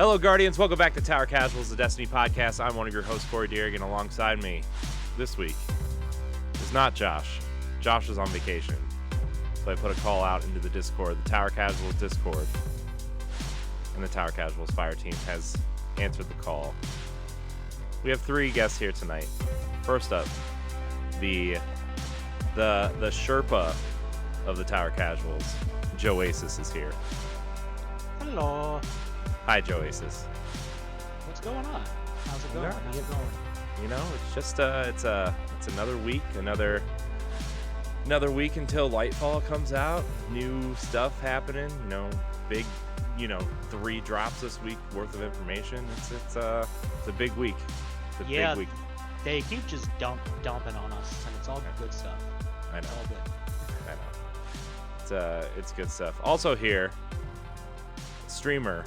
Hello, Guardians. Welcome back to Tower Casuals, the Destiny podcast. I'm one of your hosts, Corey Deering, and alongside me this week is not Josh. Josh is on vacation, so I put a call out into the Discord, the Tower Casuals Discord, and the Tower Casuals Fire Team has answered the call. We have three guests here tonight. First up, the Sherpa of the Tower Casuals, Joasis, is here. Hello. Hi, Joasis. What's going on? How's it going? Yeah. How's it going? You know, it's just it's another week, another week until Lightfall comes out. New stuff happening. You know, big, 3 drops this week worth of information. It's a big week. It's a big week. They keep just dumping on us, and it's all good stuff. I know. It's all good. I know. It's good stuff. Also here, streamer,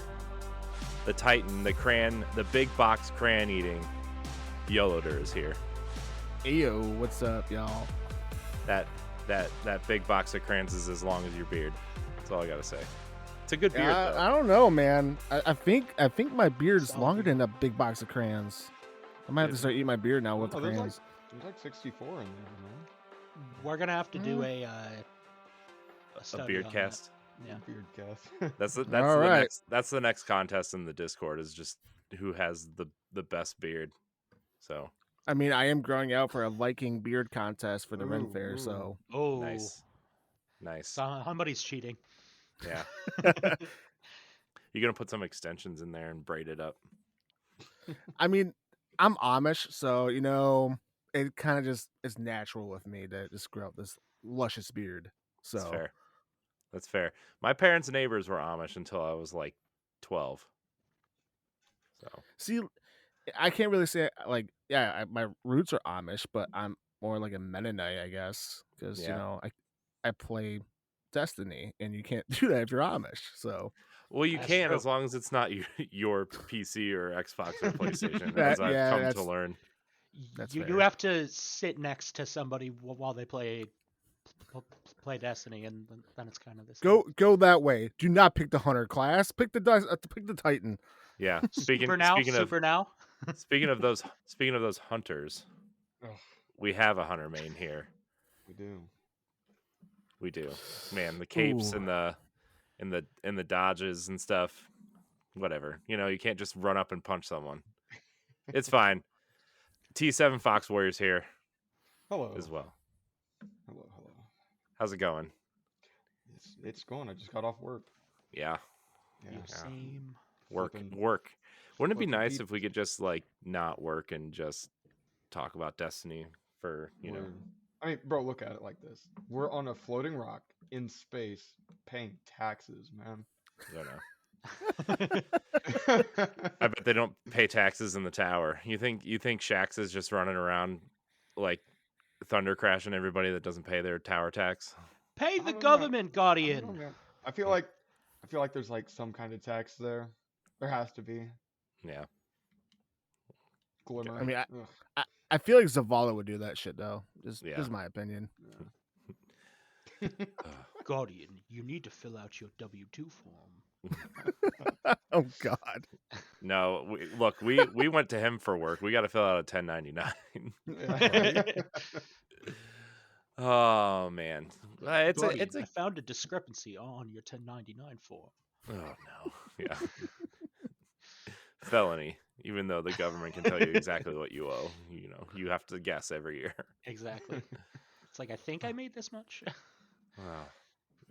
the Titan, the big box crayon eating Yoloder is here. Ayo, what's up, y'all? That big box of crayons is as long as your beard. That's all I gotta say. It's a good beard, though. I don't know, man. I think my beard's longer than a big box of crayons. I might have to start eating my beard now with the crayons. There's like 64 in there, man. We're gonna have to do a beard cast. Yeah. Beard cast. That's the next contest in the Discord, is just who has the best beard. So I mean, I am growing out for a Viking beard contest for the Ren Fair, so nice. Somebody's cheating. Yeah. You're gonna put some extensions in there and braid it up. I mean, I'm Amish, so it kind of just is natural with me to just grow out this luscious beard. So That's fair. My parents' neighbors were Amish until I was like 12. So see, I can't really say my roots are Amish, but I'm more like a Mennonite, I guess, because I play Destiny, and you can't do that if you're Amish. So you That's can, true. as long as it's not your PC or Xbox or PlayStation, as I've come to learn. You have to sit next to somebody while they play Destiny, and then it's kind of this. Go that way. Do not pick the hunter class. Pick the Titan. Yeah. Speaking of those hunters, we have a hunter main here. We do. Man, the capes and the dodges and stuff. Whatever. You can't just run up and punch someone. It's fine. T7 Fox Warriors here. Hello. As well. Hello. How's it going? It's going. I just got off work. Yeah. Same. Work. Wouldn't it be nice if we could just not work and just talk about Destiny for I mean, bro, look at it like this. We're on a floating rock in space paying taxes, man. I don't know. I bet they don't pay taxes in the tower. You think Shaxx is just running around like thunder crashing everybody that doesn't pay their tower tax? Pay the government, Guardian. I feel like there's some kind of tax there. There has to be. Yeah. Glimmer. I mean, I feel like Zavala would do that shit though. Just my opinion. Yeah. Guardian, you need to fill out your W-2 form. Oh God. No, we went to him for work. We got to fill out a 1099. Oh man, Guardian, I found a discrepancy on your 1099 form. Oh no, yeah, felony. Even though the government can tell you exactly what you owe, you have to guess every year. Exactly. It's like, I think I made this much. Oh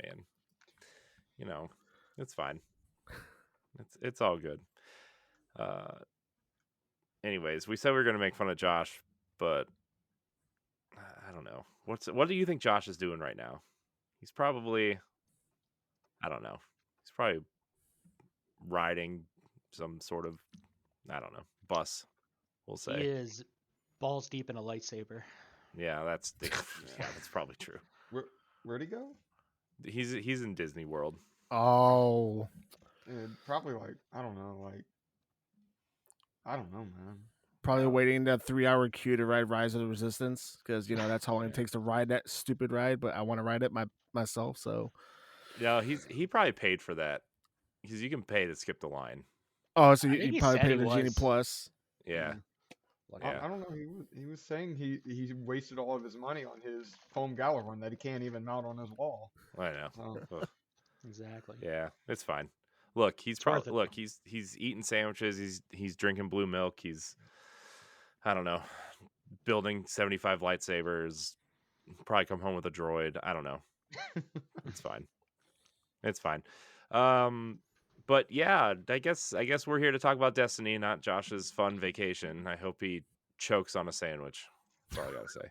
man, it's fine. It's all good. Anyways, we said we were going to make fun of Josh, but I don't know. What do you think Josh is doing right now? He's probably, I don't know. He's probably riding some sort of, I don't know, bus, we'll say. He is balls deep in a lightsaber. Yeah, that's probably true. Where'd he go? He's in Disney World. Oh. Probably I don't know, man. Probably waiting that 3-hour queue to ride Rise of the Resistance, because that's how long it takes to ride that stupid ride. But I want to ride it myself. So Yeah, he probably paid for that, because you can pay to skip the line. Oh, so I you, think you he probably said paid he the Genie was. Plus. Yeah. Yeah. I don't know. He was saying he wasted all of his money on his foam Galaron that he can't even mount on his wall. I know. So Ugh. Exactly. Yeah, it's fine. Look, he's It's worth probably it. he's eating sandwiches. He's drinking blue milk. He's, I don't know, building 75 lightsabers. Probably come home with a droid. I don't know. It's fine. It's fine. But yeah, I guess we're here to talk about Destiny, not Josh's fun vacation. I hope he chokes on a sandwich. That's all I gotta say.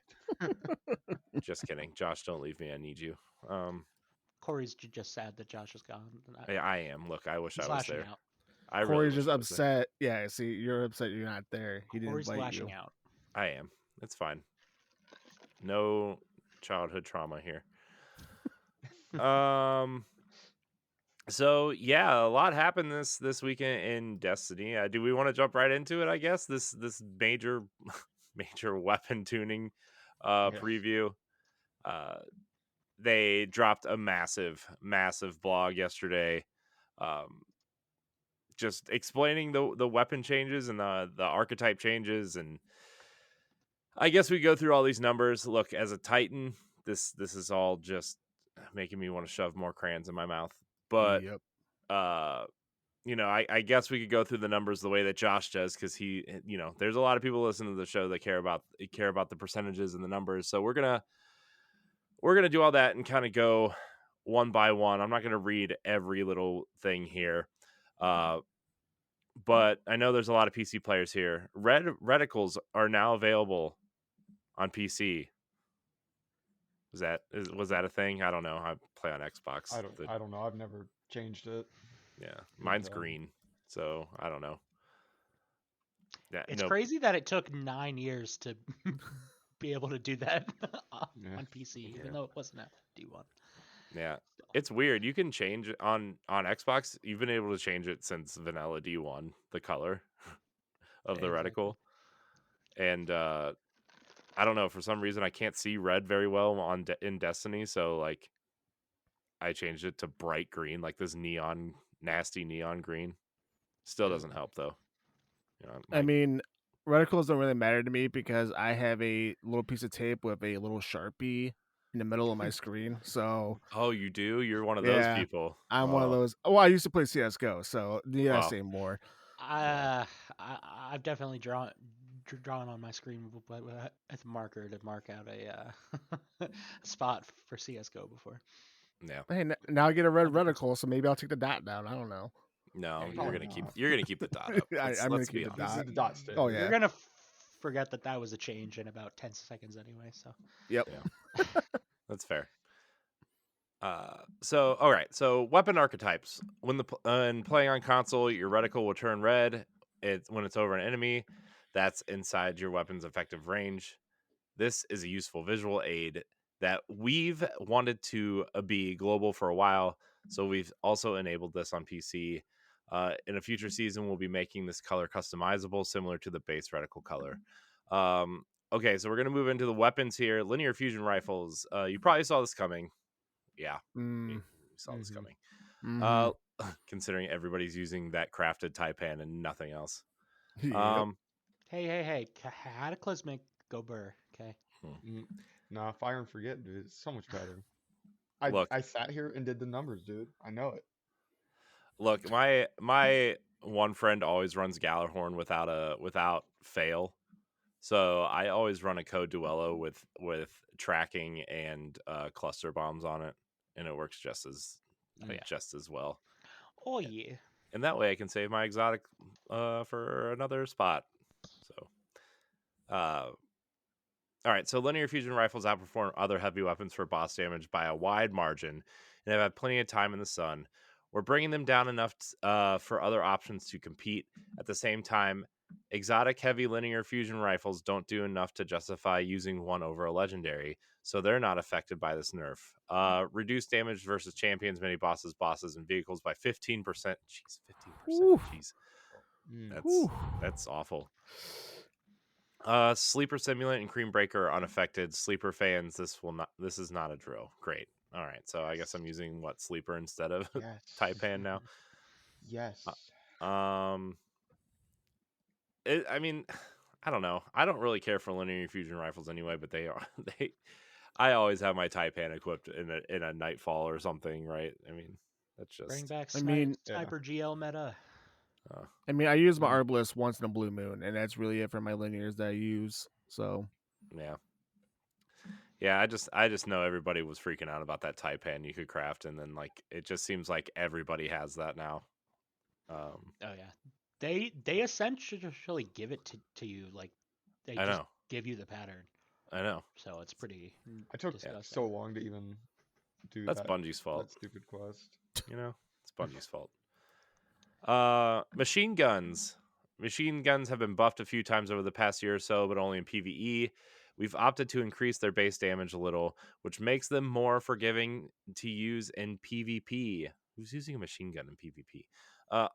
Just kidding, Josh. Don't leave me. I need you. Corey's just sad that Josh is gone. I am. Look, I wish He's I was lashing there. out. I really Corey's wish just I was there. upset. Yeah, see, you're upset you're not there. He didn't Corey's invite lashing you. out. I am. It's fine. No childhood trauma here. So yeah, a lot happened this weekend in Destiny. Do we want to jump right into it? I guess this major major weapon tuning yeah. preview. They dropped a massive blog yesterday, just explaining the weapon changes and the archetype changes, and I guess we go through all these numbers. Look, as a Titan, this is all just making me want to shove more crayons in my mouth. But Yep. I guess we could go through the numbers the way that Josh does, because he, there's a lot of people listening to the show that care about the percentages and the numbers. So we're gonna do all that and kind of go one by one. I'm not gonna read every little thing here, but I know there's a lot of PC players here. Red reticles are now available on PC. Was that a thing? I don't know. I play on Xbox. I don't know. I've never changed it. Yeah, mine's green, so I don't know. Yeah, It's crazy that it took 9 years to be able to do that on PC, even though it wasn't a D1. Yeah, it's weird. You can change it on Xbox. You've been able to change it since vanilla D1, the color of the reticle. And I don't know, for some reason I can't see red very well in Destiny, so like I changed it to bright green, like this nasty neon green. Still doesn't help though. I mean, reticles don't really matter to me because I have a little piece of tape with a little Sharpie in the middle of my screen. So oh, you do? You're one of those people. I'm one of those. Oh, I used to play CS:GO, so I say more. I've definitely drawn on my screen with a marker to mark out a spot for CS:GO before. Yeah. Hey, now I get a red reticle, so maybe I'll take the dot down. I don't know. No, you're gonna keep the dot up. I'm gonna keep the dot. The dot stay. Oh yeah. You're gonna forget that was a change in about 10 seconds anyway. So. Yep. Yeah. That's fair. So all right. So weapon archetypes. When playing on console, your reticle will turn red. When it's over an enemy that's inside your weapon's effective range. This is a useful visual aid that we've wanted to be global for a while. So we've also enabled this on PC. In a future season, we'll be making this color customizable, similar to the base reticle color. Okay, so we're going to move into the weapons here. Linear fusion rifles. You probably saw this coming. Yeah, we saw this coming. Considering everybody's using that crafted Taipan and nothing else. Yep. Hey, cataclysmic go burr. Okay. Nah, fire and forget, dude. It's so much better. I sat here and did the numbers, dude. I know it. Look, my one friend always runs Galahorn without fail. So I always run a code duello with tracking and cluster bombs on it, and it works just as well. Oh yeah. And that way I can save my exotic for another spot. So all right, so linear fusion rifles outperform other heavy weapons for boss damage by a wide margin, and have had plenty of time in the sun. We're bringing them down enough for other options to compete. At the same time, exotic heavy linear fusion rifles don't do enough to justify using one over a legendary, so they're not affected by this nerf. Reduced damage versus champions, mini bosses, and vehicles by 15%. Jeez, 15%. Jeez. That's awful. Sleeper Simulant and Cream Breaker are unaffected. Sleeper fans, this is not a drill. Great. All right, so I guess I'm using Sleeper instead of Taipan now. Yes. I mean, I don't know. I don't really care for linear fusion rifles anyway, but they are they. I always have my Taipan equipped in a Nightfall or something, right? I mean, that's Bring just. back I mean, Sniper GL meta. Uh, I use my Mm. Arbalist once in a blue moon, and that's really it for my linears that I use. So yeah. Yeah, I just know everybody was freaking out about that Taipan you could craft, and then like it just seems like everybody has that now. Oh yeah, they essentially give it to you, like they I just know, give you the pattern, I know. so it's pretty I took disgusting. so long to even do That's Bungie's fault. that stupid quest. You know, it's Bungie's fault. Machine guns. Machine guns have been buffed a few times over the past year or so, but only in PvE. We've opted to increase their base damage a little, which makes them more forgiving to use in PvP. Who's using a machine gun in PvP?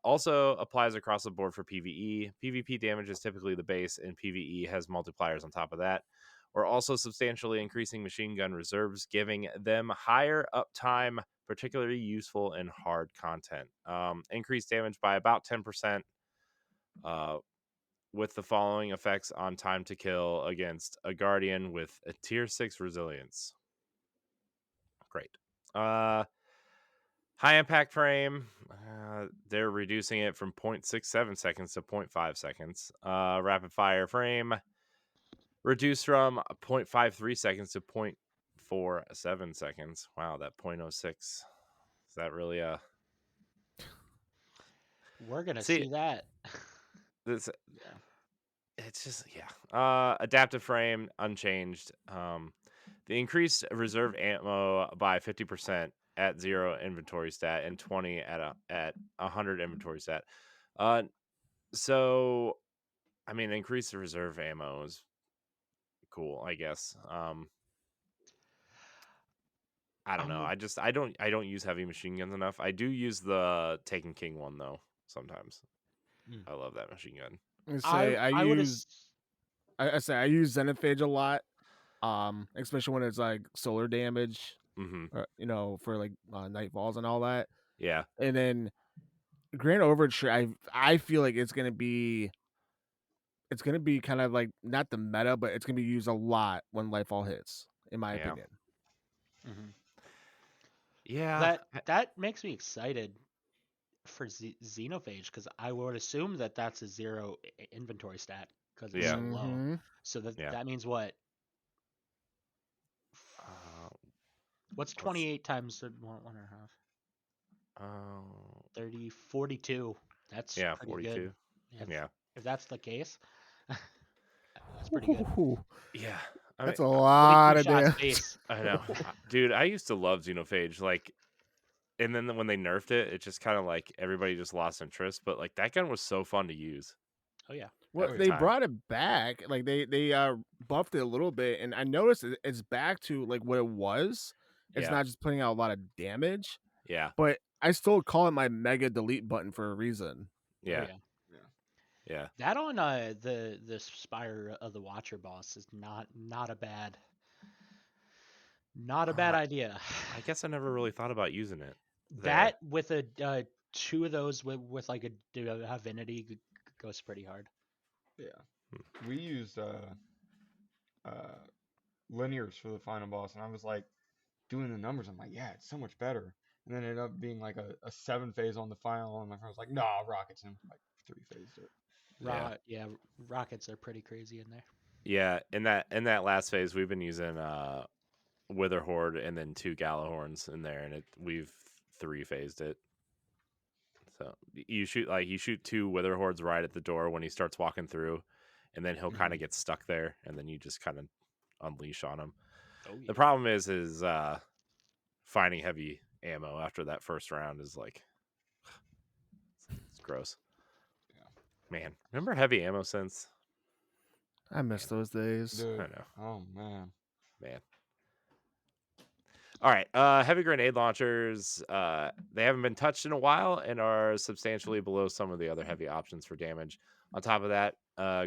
Also applies across the board for PvE. PvP damage is typically the base, and PvE has multipliers on top of that. We're also substantially increasing machine gun reserves, giving them higher uptime, particularly useful in hard content. Increased damage by about 10%, with the following effects on time to kill against a Guardian with a tier 6 resilience. Great. High impact frame, they're reducing it from 0.67 seconds to 0.5 seconds. Rapid fire frame, reduced from 0.53 seconds to 0.47 seconds. Wow, that 0.06. Is that really a... We're gonna See, see that. this Yeah. it's just adaptive frame unchanged. The increased reserve ammo by 50% at 0 inventory stat and 20 at 100 inventory stat. So I mean, increased reserve ammo is cool, I guess. I don't know. I don't use heavy machine guns enough. I do use the Taken King one though sometimes. Mm. I love that machine gun. I would have. I say I use Xenophage a lot, especially when it's like solar damage, Mm-hmm. or, for like Nightfalls and all that. Yeah. And then Grand Overture, I feel like it's gonna be kind of like not the meta, but it's gonna be used a lot when Lightfall hits, in my Yeah. opinion. Mm-hmm. Yeah. That makes me excited for Xenophage, because I would assume that that's a 0 inventory stat because it's Yeah. so low. Mhm. So Yeah. that means what? What's 28 times one and a half? 30, 42. That's yeah, pretty 42. good. Yeah. If that's the case, that's pretty good. Ooh, Yeah. I that's mean, a lot 42 of shots damage. base. I know. Dude, I used to love Xenophage. Like, and then when they nerfed it, it just kind of like everybody just lost interest. But like that gun was so fun to use. Oh yeah. Well, at the they time. brought it back. Like they buffed it a little bit, and I noticed it's back to like what it was. It's Yeah. not just putting out a lot of damage, Yeah. but I still call it my mega delete button for a reason. Yeah. Oh yeah. Yeah. That on the Spire of the Watcher boss is not a bad idea. I guess I never really thought about using it. That with a 2 of those with like a divinity goes pretty hard. Yeah, we used linears for the final boss, and I was like doing the numbers. I'm like, yeah, it's so much better. And then it ended up being like a 7 phase on the final, and my friend was like, nah, rockets, and like 3 phased it. Yeah, rockets are pretty crazy in there. Yeah. In that last phase, we've been using Wither Horde and then 2 Galahorns in there, and we've 3 phased it. So you shoot 2 Wither Hordes right at the door when he starts walking through, and then he'll kind of get stuck there, and then you just kind of unleash on him. Oh yeah. The problem is finding heavy ammo after that first round is like it's gross. Yeah. Man, remember heavy ammo sense? I miss those days. Dude, I know. oh man. All right, heavy grenade launchers. They haven't been touched in a while and are substantially below some of the other heavy options for damage. On top of that,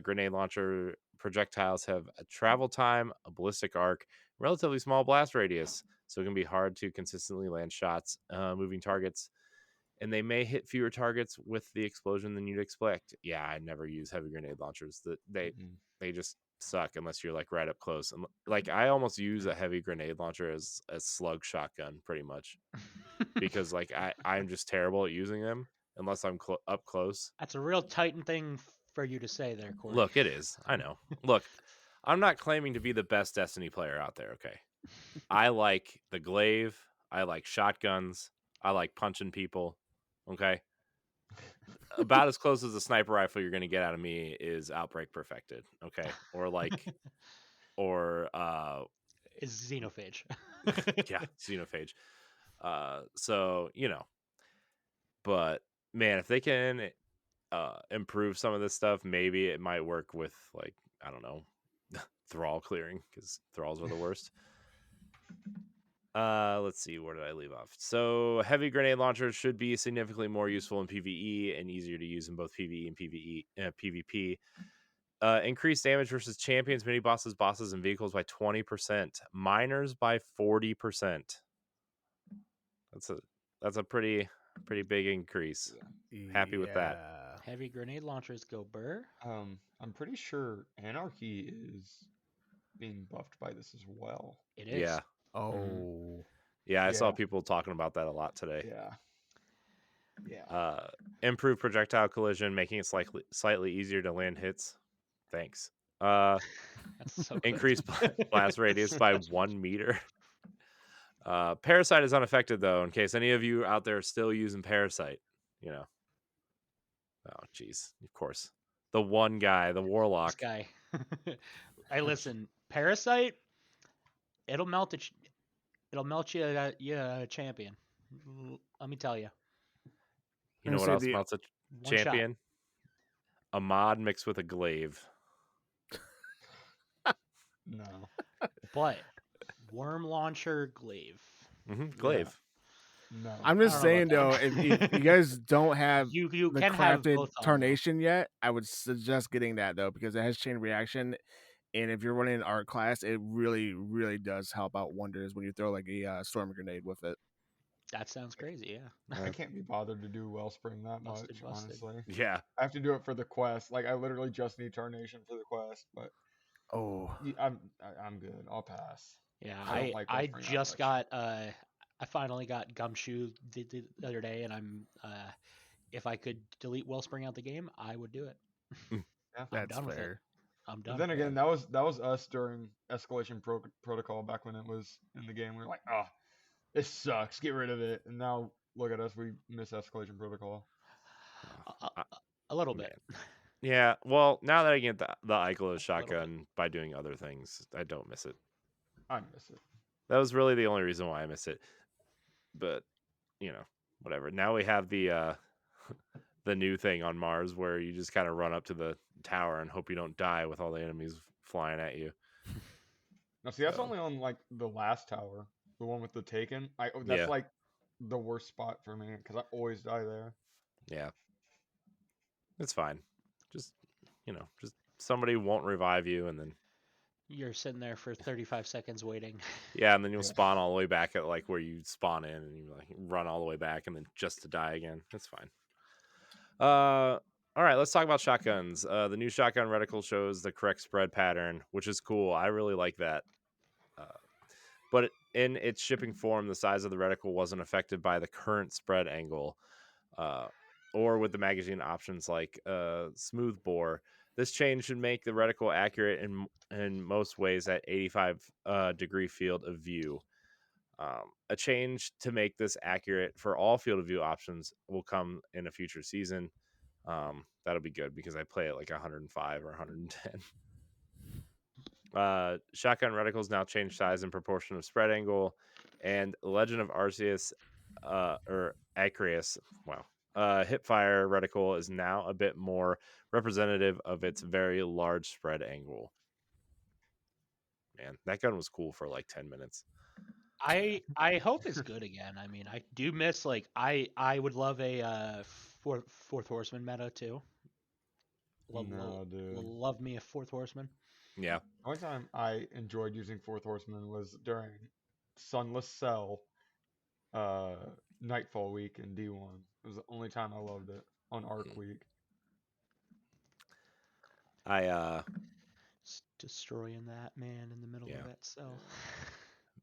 grenade launcher projectiles have a travel time, a ballistic arc, relatively small blast radius, so it can be hard to consistently land shots, moving targets. and they may hit fewer targets with the explosion than you'd expect. Yeah, I never use heavy grenade launchers. They just suck unless you're like right up close. And like I almost use a heavy grenade launcher as a slug shotgun pretty much because like I'm just terrible at using them unless I'm up close. That's a real Titan thing for you to say there, Corey. Look, it is. I know. Look, I'm not claiming to be the best Destiny player out there, okay? I like the glaive. I like shotguns. I like punching people, okay? About as close as a sniper rifle you're going to get out of me is Outbreak Perfected, okay? Or like, is Xenophage. yeah, Xenophage. So, but man, if they can improve some of this stuff, maybe it might work with like, I don't know, thrall clearing, because thralls are the worst. Let's see, where did I leave off? So heavy grenade launchers should be significantly more useful in PvE and easier to use in both PvE and PvP. Increased damage versus champions, mini bosses, bosses, and vehicles by 20%. Miners by 40%. That's a pretty big increase. Happy with that. Heavy grenade launchers go burr. I'm pretty sure Anarchy is being buffed by this as well. It is. Yeah. Oh. Yeah, I saw people talking about that a lot today. Yeah. Improved projectile collision, making it slightly easier to land hits. Thanks. That's so good. Increased blast radius by 1 meter. Parasite is unaffected though, in case any of you out there are still using Parasite. Oh, jeez. Of course. The one guy, the Warlock. This guy. Hey, listen, Parasite. It'll melt you a champion. Let me tell you. You know what else melts a champion? A mod mixed with a glaive. No. But worm launcher glaive. Glaive. No. I'm just saying though, if you guys don't have you the can have crafted both tarnation yet, I would suggest getting that though, because it has chain reaction. And if you're running an art class, it really, really does help out wonders when you throw like a storm grenade with it. That sounds crazy, yeah. I can't be bothered to do Wellspring that much, honestly. Yeah. I have to do it for the quest. Like I literally just need Tarnation for the quest, but I'm good. I'll pass. Yeah, I just got I finally got Gumshoe the other day, and I'm if I could delete Wellspring out the game, I would do it. Yeah, that's fair. I'm done. But then again, that was us during Escalation Protocol back when it was in the game. We were like, oh, this sucks. Get rid of it. And now look at us. We miss Escalation Protocol. A little bit. Yeah. Well, now that I get the Ikelos shotgun by doing other things, I don't miss it. I miss it. That was really the only reason why I miss it. But whatever. Now we have the the new thing on Mars where you just kind of run up to the tower and hope you don't die with all the enemies flying at you. Now, see, that's only on like the last tower, the one with the Taken. That's like the worst spot for me because I always die there. Yeah, it's fine. Just just somebody won't revive you, and then you're sitting there for 35 seconds waiting. Yeah, and then you'll spawn all the way back at like where you spawn in, and you like run all the way back, and then just to die again. That's fine. All right, let's talk about shotguns. The new shotgun reticle shows the correct spread pattern, which is cool. I really like that. But in its shipping form, the size of the reticle wasn't affected by the current spread angle, or with the magazine options like smooth bore. This change should make the reticle accurate in most ways at 85 degree field of view. A change to make this accurate for all field of view options will come in a future season. That'll be good because I play at like 105 or 110. Shotgun reticles now change size in proportion of spread angle, and Legend of Arceus or Acreus, hipfire reticle is now a bit more representative of its very large spread angle. Man, that gun was cool for like 10 minutes. I hope it's good again. I mean, I do miss I would love a fourth horseman meta too. Love me a fourth horseman. Yeah. The only time I enjoyed using fourth horseman was during Sunless Cell, Nightfall week in D1. It was the only time I loved it on Arc week. I Destroying that man in the middle Yeah. of that cell.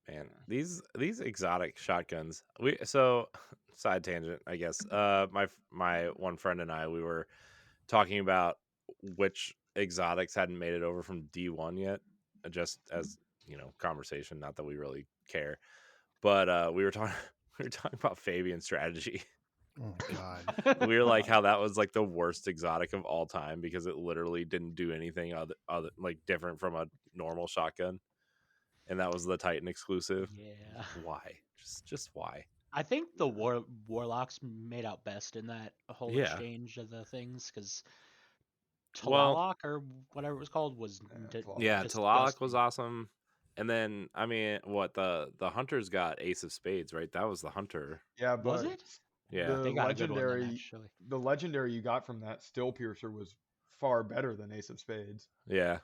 Man, Yeah. these exotic shotguns. Side tangent, I guess. My one friend and I, we were talking about which exotics hadn't made it over from D1 yet, just as conversation. Not that we really care, but we were talking we were talking about Fabian strategy. Oh my god. We were like how that was like the worst exotic of all time because it literally didn't do anything other like different from a normal shotgun. And that was the Titan exclusive. Yeah. Why? Just why? I think the Warlocks made out best in that whole Yeah. exchange of the things, because Well, Talalok or whatever it was called was yeah, just Talalik was awesome. And then I mean, what the hunters got Ace of Spades, right? That was the hunter. Yeah, Was but it? Yeah. the They got a good one then, legendary, actually. the legendary you got from that Still Piercer was far better than Ace of Spades. Yeah.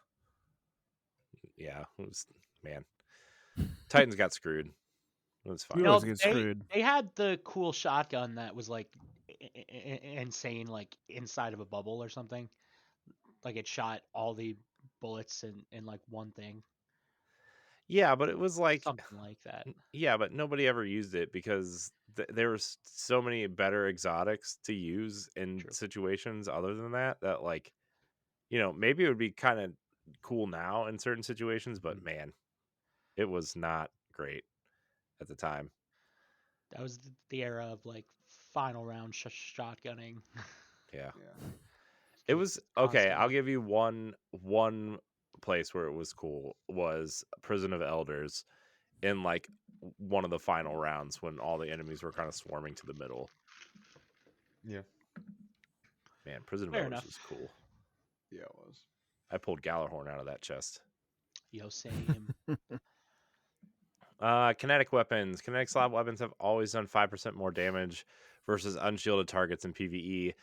Yeah. It was, man. Titans got screwed. It was fine. You always get screwed. They had the cool shotgun that was like insane, like inside of a bubble or something. Like it shot all the bullets in like one thing, Yeah, but it was like something like that. yeah, but nobody ever used it because there was so many better exotics to use in True. situations other than that like maybe it would be kind of cool now in certain situations, but man, it was not great at the time. That was the era of like final round shotgunning. Yeah. Yeah. It Just was okay. I'll constantly. give you one place where it was cool was Prison of Elders in like one of the final rounds when all the enemies were kind of swarming to the middle. Yeah. Man, Prison of Fair Elders enough. was cool. Yeah, it was. I pulled Gallarhorn out of that chest. Yo, same. Kinetic weapons. Kinetic slab weapons have always done 5% more damage versus unshielded targets in PvE.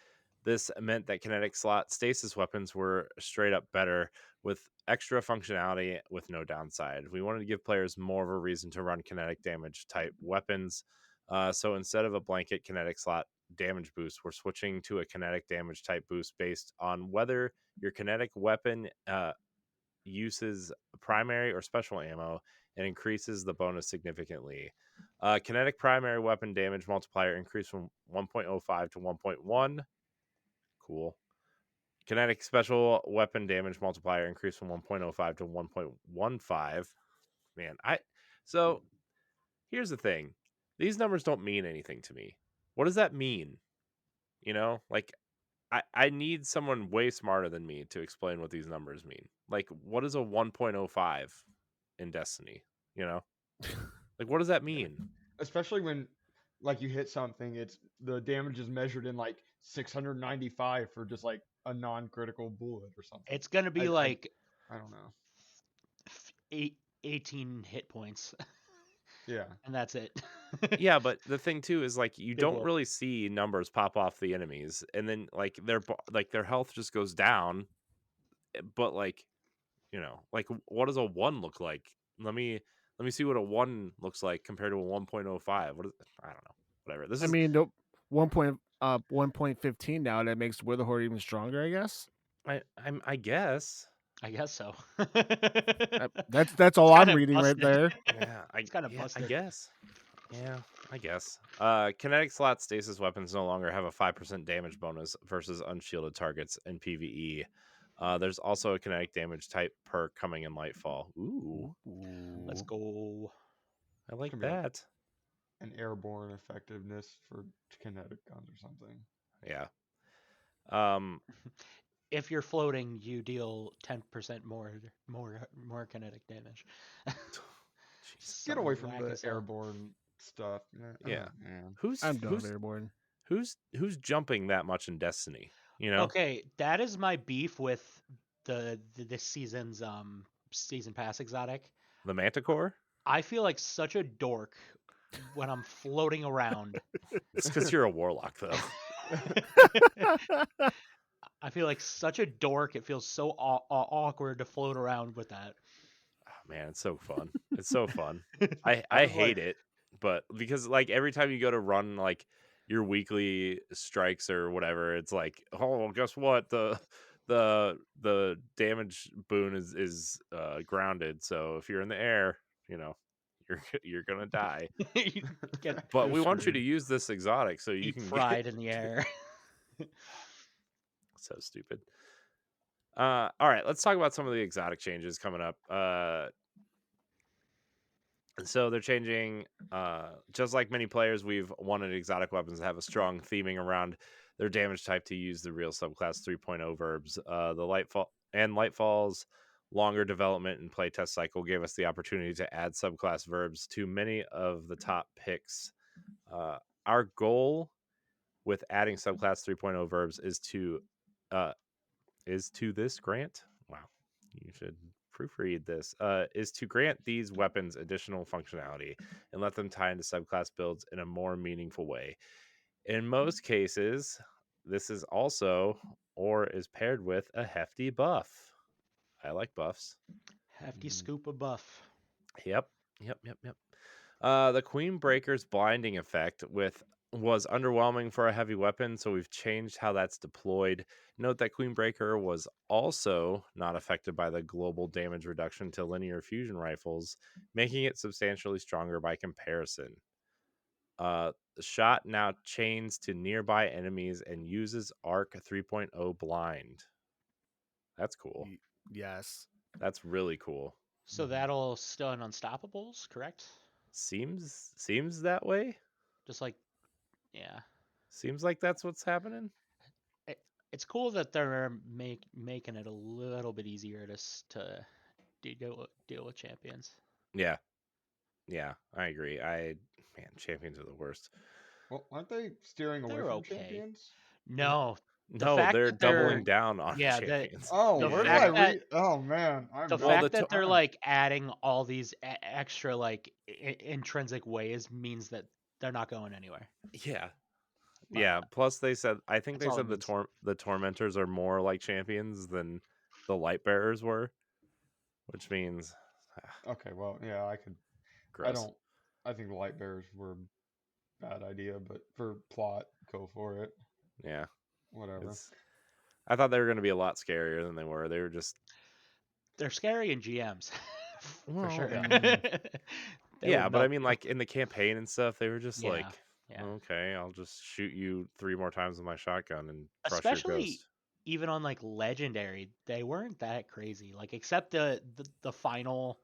This meant that kinetic slot stasis weapons were straight up better with extra functionality with no downside. We wanted to give players more of a reason to run kinetic damage type weapons. So instead of a blanket kinetic slot damage boost, we're switching to a kinetic damage type boost based on whether your kinetic weapon uses primary or special ammo and increases the bonus significantly. Kinetic primary weapon damage multiplier increased from 1.05 to 1.1. Cool. Kinetic special weapon damage multiplier increased from 1.05 to 1.15. Man, so here's the thing. These numbers don't mean anything to me. What does that mean? Like I need someone way smarter than me to explain what these numbers mean. Like, what is a 1.05 in Destiny? Like, what does that mean? Especially when, like, you hit something, it's the damage is measured in like 695 for just like a non-critical bullet or something. It's gonna be I don't know. 18 hit points, Yeah. and that's it. Yeah, but the thing too is like you Big don't whoop. really see numbers pop off the enemies, and then like their health just goes down. But like, like what does a 1 look like? Let me see what a 1 looks like compared to a 1.05. What is I don't know. Whatever. I mean, the 1.15 now, that makes Witherhoard even stronger, I guess. I guess. I guess so. That's all I'm kinda reading right busted. there. Yeah, It's kind of I busted. guess. Yeah, I guess. Kinetic slot stasis weapons no longer have a 5% damage bonus versus unshielded targets in PvE. There's also a kinetic damage type perk coming in Lightfall. Ooh, Let's go. I like Could be like- that. An airborne effectiveness for kinetic guns or something. Yeah. If you're floating, you deal 10% more kinetic damage. Jeez. Get away Something from whack the as hell. airborne stuff. Yeah. Oh, man. I'm done with Airborne. who's jumping that much in Destiny? Okay, that is my beef with this season's season pass exotic. The Manticore. I feel like such a dork when I'm floating around. It's because you're a warlock, though. I feel like such a dork. It feels so awkward to float around with that. Oh, man, it's so fun. It's so fun. I I was hate like- it, but because like every time you go to run like your weekly strikes or whatever, it's like, oh, guess what? The damage boon is grounded. So if you're in the air, you're gonna die. You get But You're we want you to screwed. use this exotic so you deep can fried in the air. so stupid. All right, let's talk about some of the exotic changes coming up. So they're changing, just like many players, we've wanted exotic weapons to have a strong theming around their damage type to use the real subclass 3.0 verbs. The Lightfall's longer development and playtest cycle gave us the opportunity to add subclass verbs to many of the top picks. Our goal with adding subclass 3.0 verbs uh, is to this grant. Wow, you should proofread this. Is to grant these weapons additional functionality and let them tie into subclass builds in a more meaningful way. In most cases, this is also or is paired with a hefty buff. I like buffs. Hefty Mhm. scoop of buff. Yep. Yep. The Queen Breaker's blinding effect was underwhelming for a heavy weapon, so we've changed how that's deployed. Note that Queen Breaker was also not affected by the global damage reduction to linear fusion rifles, making it substantially stronger by comparison. The shot now chains to nearby enemies and uses Arc 3.0 blind. That's cool. Yes. That's really cool. So that'll stun unstoppables, correct? Seems that way. Just like, yeah. Seems like that's what's happening. It's cool that they're making it a little bit easier to deal with champions. Yeah, I agree. Man, champions are the worst. Well, aren't they steering away They're from okay. champions? No, the No, fact they're that they're doubling down on yeah champions. Oh, the where did fact I that read? Oh man, I'm the not. Well, fact that they're I'm- like adding all these extra like intrinsic ways means that they're not going anywhere. Yeah, yeah. Plus, I think That's they all it said means. the tormentors are more like champions than the light bearers were, which means Okay, well, yeah, I could. I gross. don't. I think the light bearers were a bad idea, but for plot, go for it. Yeah, Whatever. I thought they were going to be a lot scarier than they were. They were just They're scary in GMs for sure. yeah, They will yeah. But I melt mean, you. like in the campaign and stuff, they were just Yeah, like, yeah. okay, I'll just shoot you 3 more times with my shotgun and crush your Especially ghost. even on like legendary, they weren't that crazy. Like except the final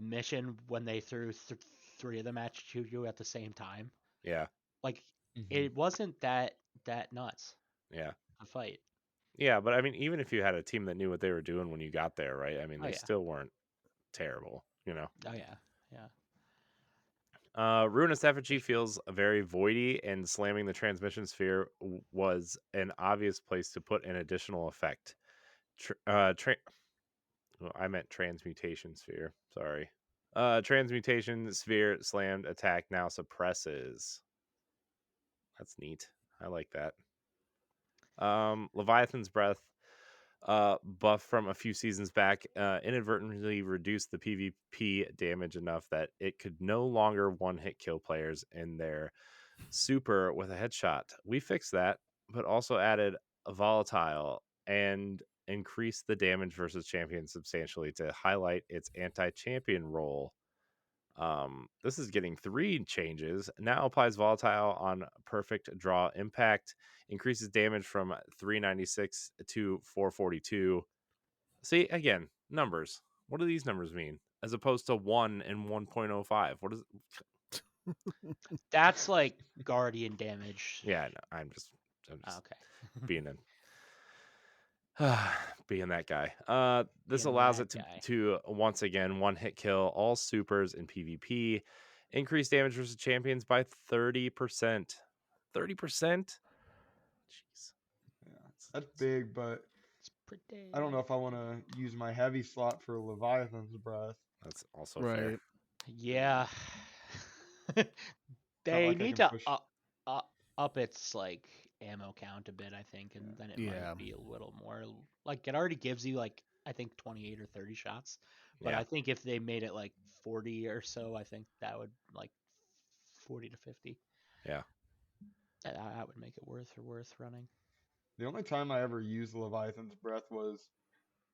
mission when they threw three of them at you at the same time. Yeah, Like Mhm. it wasn't that nuts yeah. a fight. Yeah, but I mean, even if you had a team that knew what they were doing when you got there, right? I mean, Oh they yeah. still weren't terrible, you know. Oh yeah. Yeah. Ruinous Effigy feels very voidy, and slamming the transmission sphere was an obvious place to put an additional effect. Well, I meant transmutation sphere. Sorry. Transmutation sphere slammed attack now suppresses. That's neat. I like that. Leviathan's Breath buff from a few seasons back inadvertently reduced the PvP damage enough that it could no longer one-hit kill players in their super with a headshot. We fixed that, but also added a volatile and increased the damage versus champion substantially to highlight its anti-champion role. This is getting 3 changes. Now applies volatile on perfect draw impact, increases damage from 396 to 442. See, again, numbers. What do these numbers mean? As opposed to 1 and 1.05. What is That's like guardian damage. Yeah, no, I'm just Oh, okay. being being that guy. This Being allows that it to guy. once again one hit kill all supers in PvP, increase damage versus champions by 30%. 30%. Jeez, Yeah, that's big, but It's pretty. I don't know if I want to use my heavy slot for Leviathan's Breath. that's also fair. Right. Yeah. Not They like I need can to push. up its like ammo count a bit, I think, and then it Yeah. might be a little more like it already gives you like I think 28 or 30 shots But Yeah. I think if they made it like 40 or so, I think that would like 40 to 50. Yeah. That would make it worth running. The only time I ever used Leviathan's Breath was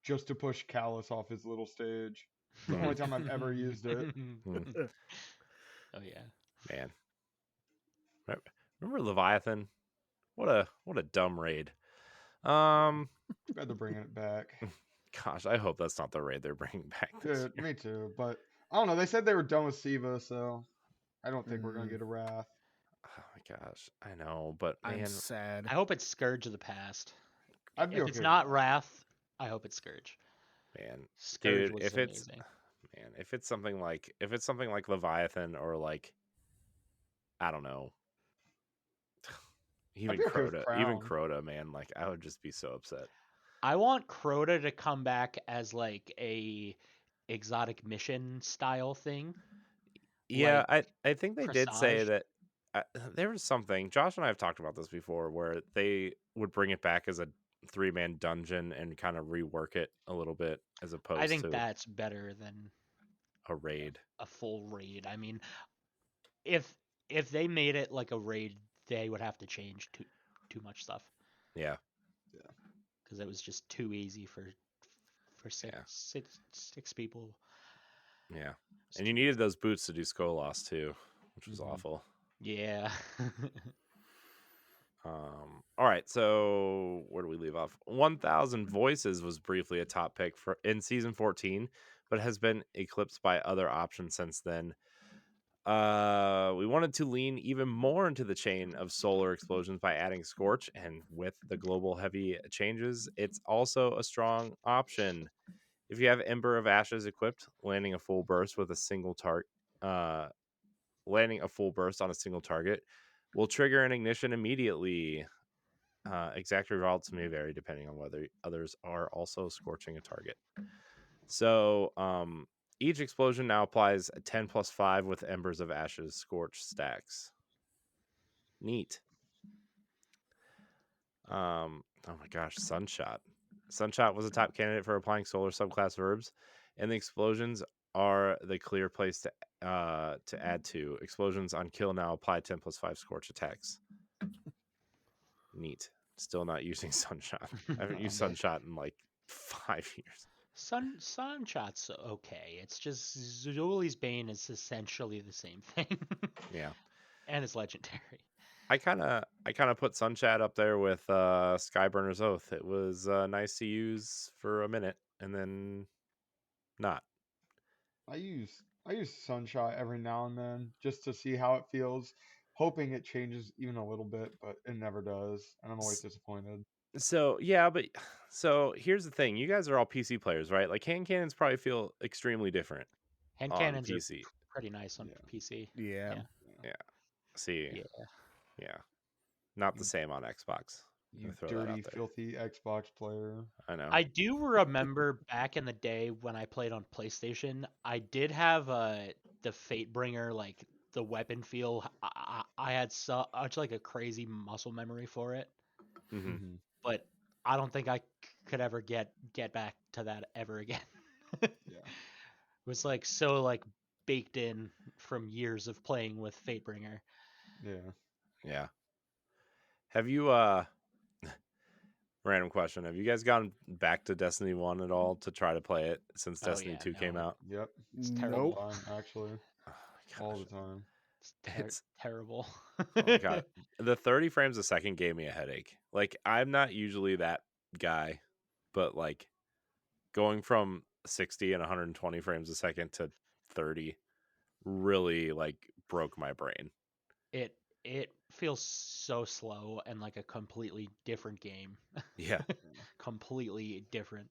just to push Callus off his little stage. It's the only time I've ever used it. Oh yeah. Man. Remember Leviathan? What a dumb raid. Too bad they're bringing it back. Gosh, I hope that's not the raid they're bringing back this Dude, year. me too. But I don't know. They said they were done with Siva, so I don't think we're gonna Mm. get a Wrath. Oh my gosh, I know, but I'm man, sad. I hope it's Scourge of the Past. I'd be If okay it's with not that. Wrath, I hope it's Scourge. man, Scourge dude, was if amazing. it's something like Leviathan or like I don't know, I'd be okay with even Crown. Crota, man, like I would just be so upset. I want Crota to come back as like a exotic mission style thing. Yeah, Like I think they did say Presage. that there was something. Josh and I have talked about this before, where they would bring it back as a 3-man dungeon and kind of rework it a little bit as I opposed think to that's better than a raid. a full raid. I mean, if if they made it like a raid, they would have to change too much stuff Yeah, because it was just too easy for yeah, six people. yeah. It's And you too needed easy. those boots to do Skolas too, which was Mhm. awful. Yeah. All right, so where do we leave off? 1,000 Voices was briefly a top pick for in season 14, but has been eclipsed by other options since then. We wanted to lean even more into the chain of solar explosions by adding Scorch, and with the global heavy changes, it's also a strong option. If you have Ember of Ashes equipped, landing a full burst with a single landing a full burst on a single target will trigger an ignition immediately. Exact results may vary depending on whether others are also scorching a target. So, each explosion now applies a 10 plus 5 with Embers of Ashes scorch stacks. Neat. Oh my gosh, Sunshot. Sunshot was a top candidate for applying solar subclass verbs, and the explosions are the clear place to add to. Explosions on kill now apply 10 plus 5 scorch attacks. Neat. Still not using Sunshot. I haven't used Nope. Sunshot in like 5 years. Sunshot's okay. It's just Zuli's Bane is essentially the same thing. Yeah. And it's legendary. I kind of put Sunshot up there with Skyburner's Oath. It was nice to use for a minute and then not. I use Sunshot every now and then just to see how it feels, hoping it changes even a little bit, but it never does, and I'm always disappointed. So yeah, but so here's the thing: you guys are all PC players, right? Like hand cannons probably feel extremely different Hand on cannons are PC. pretty nice on Yeah. PC. Yeah. Yeah. Yeah. See, Yeah. yeah, not the You same on Xbox. I'm you gonna throw that dirty, out there. filthy Xbox player. I know. I do remember back in the day when I played on PlayStation, I did have the Fatebringer, like the weapon feel. I had such like a crazy muscle memory for it, Hmm. Mm-hmm. but I don't think I could ever get back to that ever again. Yeah. It was like so like baked in from years of playing with Fatebringer. Yeah. Yeah. Have you random question? Have you guys gone back to Destiny 1 at all to try to play it since Oh Destiny yeah, 2 came no, out? Yep. it's All the Nope. terrible. time, actually. Oh my All gosh. the time. It's It's terrible. oh my god. The 30 frames a second gave me a headache. Like I'm not usually that guy, but like going from 60 and 120 frames a second to 30 really like broke my brain. it it feels so slow and like a completely different game. Yeah. Completely different.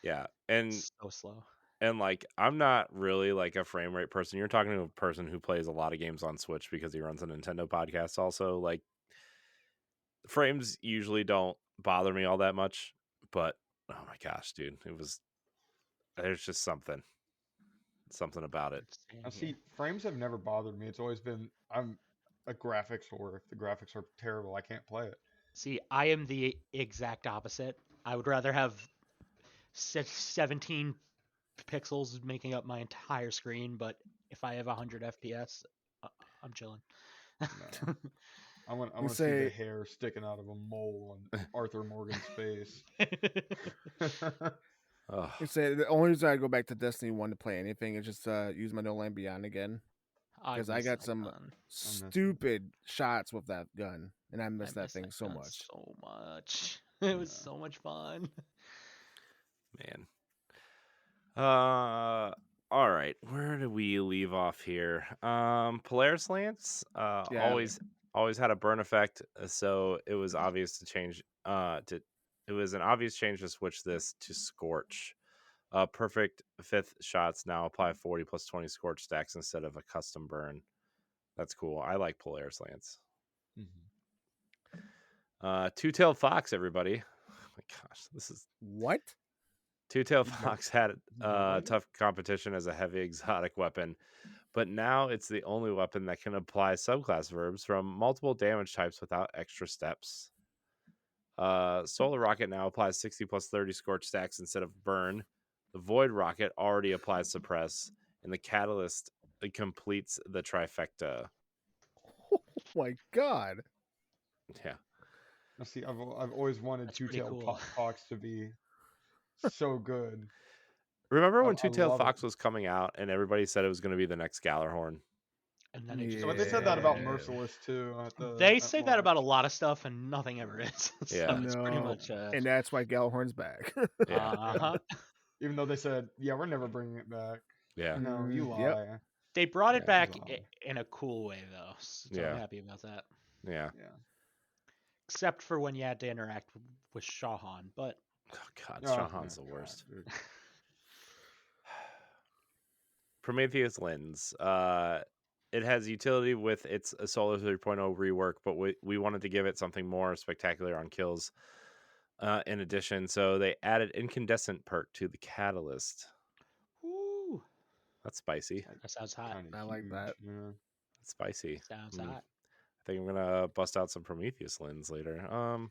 Yeah. And So slow. like I'm not really like a frame rate person. You're talking to a person who plays a lot of games on Switch because he runs a Nintendo podcast also. Like frames usually don't bother me all that much, but oh my gosh, dude, there's just something about it. Insane, Now, yeah. see, frames have never bothered me. It's always been I'm a graphics whore. If the graphics are terrible, I can't play it. See, I am the exact opposite. I would rather have 17 pixels making up my entire screen, but if I have 100 FPS, I'm chilling. No. I want And to see the say, hair sticking out of a mole on Arthur Morgan's face. Ugh. and say the only reason I go back to Destiny 1 to play anything is just use my No Land Beyond again. Because I miss got that some gun. stupid shots with that gun, and I I miss that miss thing that so gun much. so much. It was Yeah. so much fun. Man. All right. Where do we leave off here? Polaris Lance Yeah. always had a burn effect, so it was obvious to change it was an obvious change to switch this to Scorch. Perfect fifth shots now apply 40 plus 20 Scorch stacks instead of a custom burn. That's cool. I like Polaris Lance. Two-tailed fox, everybody. Oh my gosh, this is What? Two-tailed You don't- fox had you don't like it? tough competition as a heavy exotic weapon, but now it's the only weapon that can apply subclass verbs from multiple damage types without extra steps. Solar Rocket now applies 60 plus 30 Scorch stacks instead of burn. The Void Rocket already applies suppress, and the Catalyst completes the trifecta. Oh my god. Yeah. Now, see, I've always wanted That's pretty two-tailed cool. fox to be so good. Remember when I Two-Tailed love it. Fox was coming out and everybody said it was going to be the next Gallarhorn? And then it just But they said that about Yeah. Merciless too. They at say that about a launch. lot of stuff, and nothing ever is. So Yeah. it's pretty No. much. And that's why Galhorn's back. Yeah. Uh-huh. Even though they said, "Yeah, we're never bringing it back." Yeah. No, you lie. Yep. They brought it Yeah. back Wow. in a cool way, though. So Yeah. I'm happy about that. Yeah. Yeah. Except for when you had to interact with Shahan, but Oh, God. Oh, Shahan's the God, worst. dude. Prometheus Lens. It has utility with its Solar 3.0 rework, but we wanted to give it something more spectacular on kills. In addition, so they added incandescent perk to the Catalyst. woo, That's spicy. that sounds hot. Kinda I like that. huge, yeah. That's spicy. Sounds Mm. hot. I think I'm gonna bust out some Prometheus Lens later.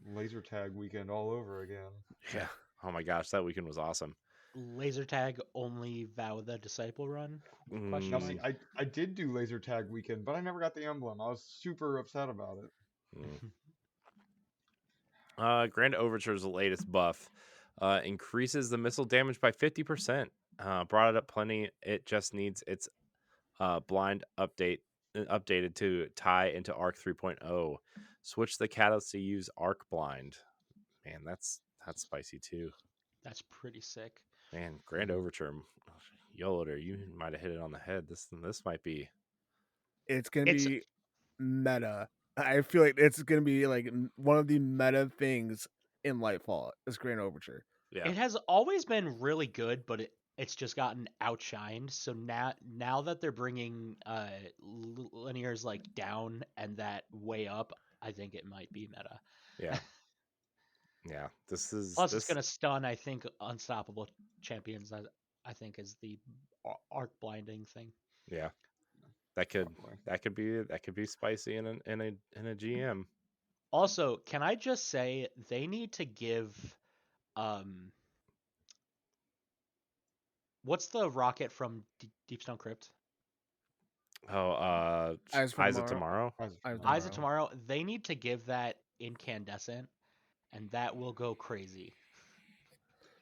Laser tag weekend all over again. Yeah. Oh my gosh, that weekend was awesome. Laser tag only Vow the Disciple run? Question Now, Mm. see, mark. I did do laser tag weekend, but I never got the emblem. I was super upset about it. Grand Overture's latest buff increases the missile damage by 50%. Brought it up plenty. It just needs its blind updated to tie into Arc 3.0. Switch the catalyst to use Arc Blind. Man, that's spicy too. That's pretty sick. Man, Grand Overture, Yoloder, you might have hit it on the head. This might be. It's gonna It's- be meta. I feel like it's gonna be like one of the meta things in Lightfall. Is Grand Overture. Yeah. It has always been really good, but it's just gotten outshined. So now that they're bringing linears like down and that way up, I think it might be meta. Yeah. Yeah. This is Plus, it's gonna stun. I think unstoppable champions. I think is the arc blinding thing. Yeah. That could Probably. that could be spicy in a GM. Also, can I just say they need to give what's the rocket from Deepstone Crypt? Oh, Eyes for Eyes of Tomorrow. Tomorrow. Eyes of Tomorrow. They need to give that incandescent, and that will go crazy.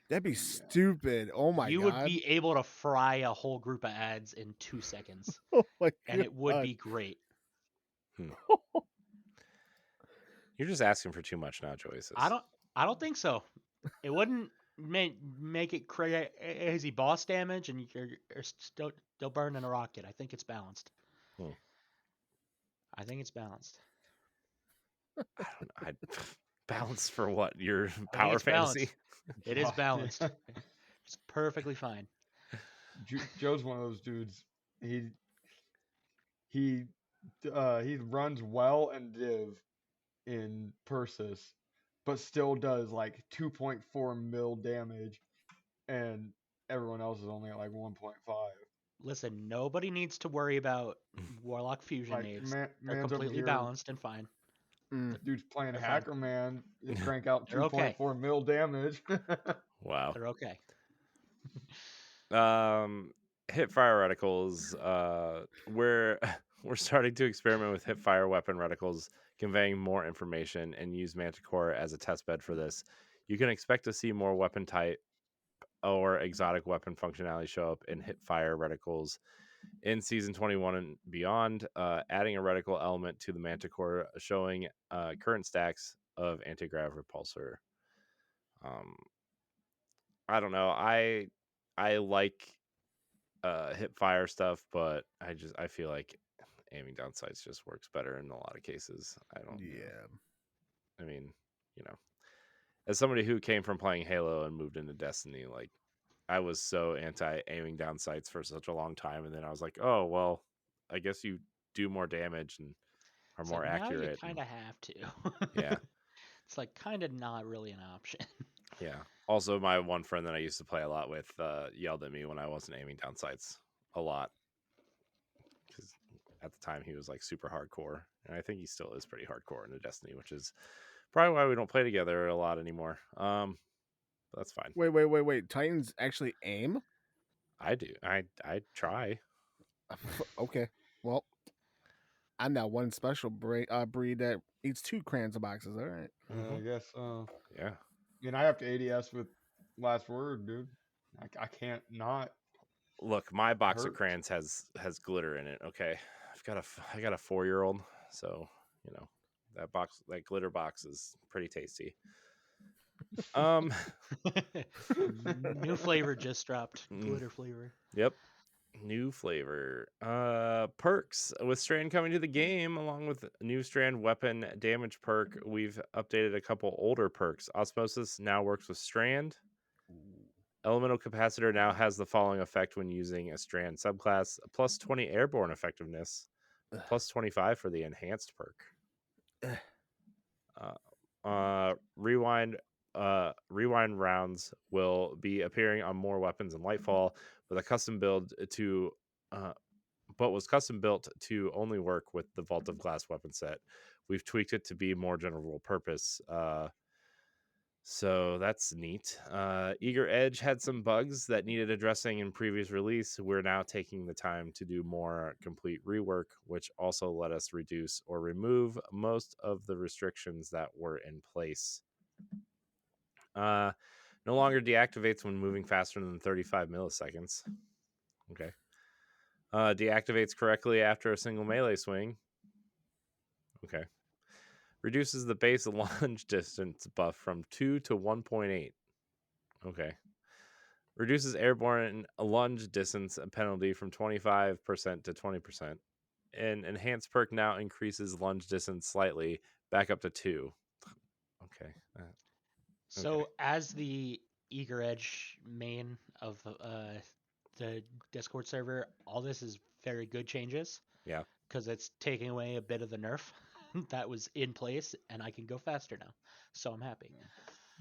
That'd be stupid. Oh my You god. would be able to fry a whole group of ads in 2 seconds, Oh my and it would God. be great. You're just asking for too much now, Joyce. I don't think so. It wouldn't make it crazy boss damage, and you're still burning a rocket. I think it's balanced. Hmm. I think it's balanced. I don't know. Balance for what? Your I think power it's fantasy? balanced. It is balanced. It's perfectly fine. Joe's one of those dudes. He runs well and div in Persis, but still does like 2.4 mil damage, and everyone else is only at like 1.5. Listen, nobody needs to worry about Warlock fusion Like nades. They're man's over completely here. balanced and fine. Dude's playing They're fine. Hacker Man. Crank out They're okay. 2.4 mil damage. Wow. They're okay. Hip fire reticles. We're we're starting to experiment with hip fire weapon reticles, conveying more information, and use Manticore as a test bed for this. You can expect to see more weapon type or exotic weapon functionality show up in hip fire reticles in season 21 and beyond, adding a reticle element to the Manticore, showing current stacks of anti-grav repulsor. um I don't know, I like hip fire stuff, but I feel like aiming down sights just works better in a lot of cases. I don't Yeah. I mean, you know, as somebody who came from playing Halo and moved into Destiny, like I was so anti aiming down sights for such a long time, and then I was like, oh well, I guess you do more damage and are It's like more now you accurate. kind And of have to. yeah, It's like kind of not really an option. yeah. Also, my one friend that I used to play a lot with yelled at me when I wasn't aiming down sights a lot, because at the time he was like super hardcore, and I think he still is pretty hardcore into Destiny, which is probably why we don't play together a lot anymore. But that's fine. Wait. Titans actually aim? I do. I try. Okay. Well, I'm that one special breed that eats 2 crayons of boxes. All right. I guess. Yeah. I mean, I have to ADS with last word, dude. I can't not Look, my box of hurt. crayons has glitter in it. Okay, I got a 4-year-old, so you know that glitter box is pretty tasty. Um, New flavor just dropped. mm, Glitter flavor. yep, new flavor. Perks with Strand coming to the game, along with new Strand weapon damage perk. We've updated a couple older perks. Osmosis now works with Strand. Elemental Capacitor now has the following effect when using a Strand subclass: plus 20 airborne effectiveness, plus 25 for the enhanced perk. Rewind rounds will be appearing on more weapons in Lightfall with a custom build to but was custom built to only work with the Vault of Glass weapon set. We've tweaked it to be more general purpose. So that's neat. Eager Edge had some bugs that needed addressing in previous release. We're now taking the time to do more complete rework, which also let us reduce or remove most of the restrictions that were in place. No longer deactivates when moving faster than 35 milliseconds. Okay. Deactivates correctly after a single melee swing. Okay. Reduces the base lunge distance buff from 2 to 1.8. Okay. Reduces airborne lunge distance penalty from 25% to 20%. And enhanced perk now increases lunge distance slightly, back up to 2. Okay. So as the Eager Edge main of the Discord server, all this is very good changes. Yeah. Because it's taking away a bit of the nerf that was in place, and I can go faster now. So I'm happy.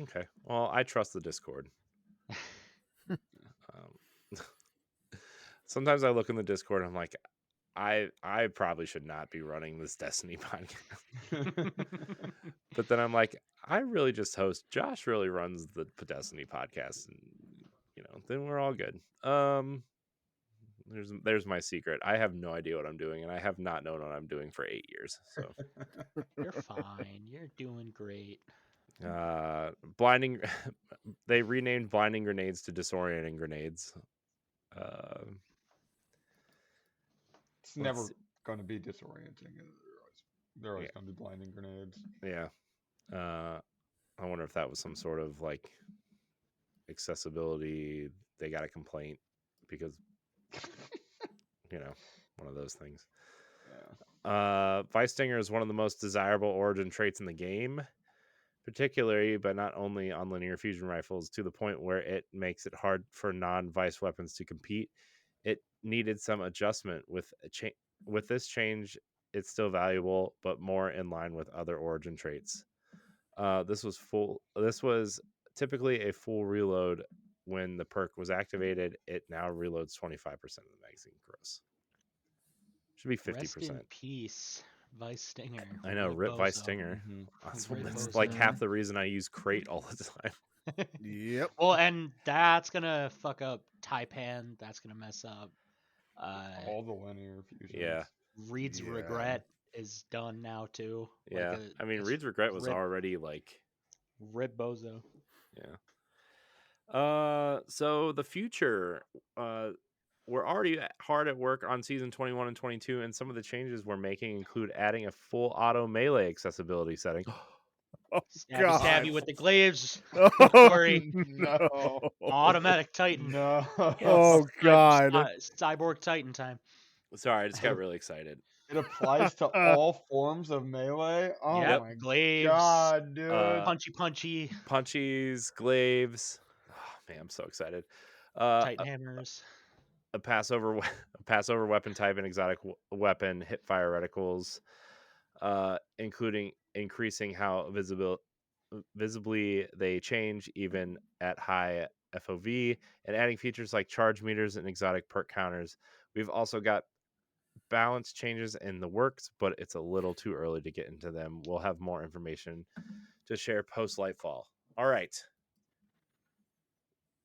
Okay. Well, I trust the Discord. Sometimes I look in the Discord and I'm like, I probably should not be running this Destiny podcast. But then I'm like, I really just host. Josh really runs the Destiny podcast, and then we're all good. There's my secret. I have no idea what I'm doing, and I have not known what I'm doing for 8 years. So You're fine. You're doing great. blinding. They renamed blinding grenades to disorienting grenades. It's never going to be disorienting. They're always going to be blinding grenades. Yeah. I wonder if that was some sort of like accessibility. They got a complaint because one of those things. Yeah. Vice Stinger is one of the most desirable origin traits in the game, particularly, but not only on linear fusion rifles, to the point where it makes it hard for non-Vice weapons to compete. It needed some adjustment with this change. It's still valuable, but more in line with other origin traits. This was typically a full reload when the perk was activated. It now reloads 25% of the magazine gross. Should be 50%. Rest in peace, Vice Stinger. I know, rip Vice Stinger. Mm-hmm. That's like half the reason I use crate all the time. Yep. Well, and that's gonna fuck up Taipan. That's gonna mess up. All the linear fusions. Yeah. Reed's Yeah. regret is done now too. Yeah. I mean, it's Reed's regret was rip, already like, rip bozo. yeah. So the future, we're already hard at work on season 21 and 22, and some of the changes we're making include adding a full auto melee accessibility setting. Oh Stabby God. stabby with the glaives. Oh, Corey. No. Automatic Titan. No. Oh God. Cyborg Titan time. Sorry, I just got really excited. It applies to all forms of melee. Oh Yep, my glaives, god, dude. punchy, Punchies, glaives. Oh, man, I'm so excited. Titan hammers. A Passover weapon type and exotic weapon hip fire reticles, including increasing how visibly they change even at high FOV, and adding features like charge meters and exotic perk counters. We've also got balance changes in the works, but it's a little too early to get into them. We'll have more information to share post Lightfall. All right.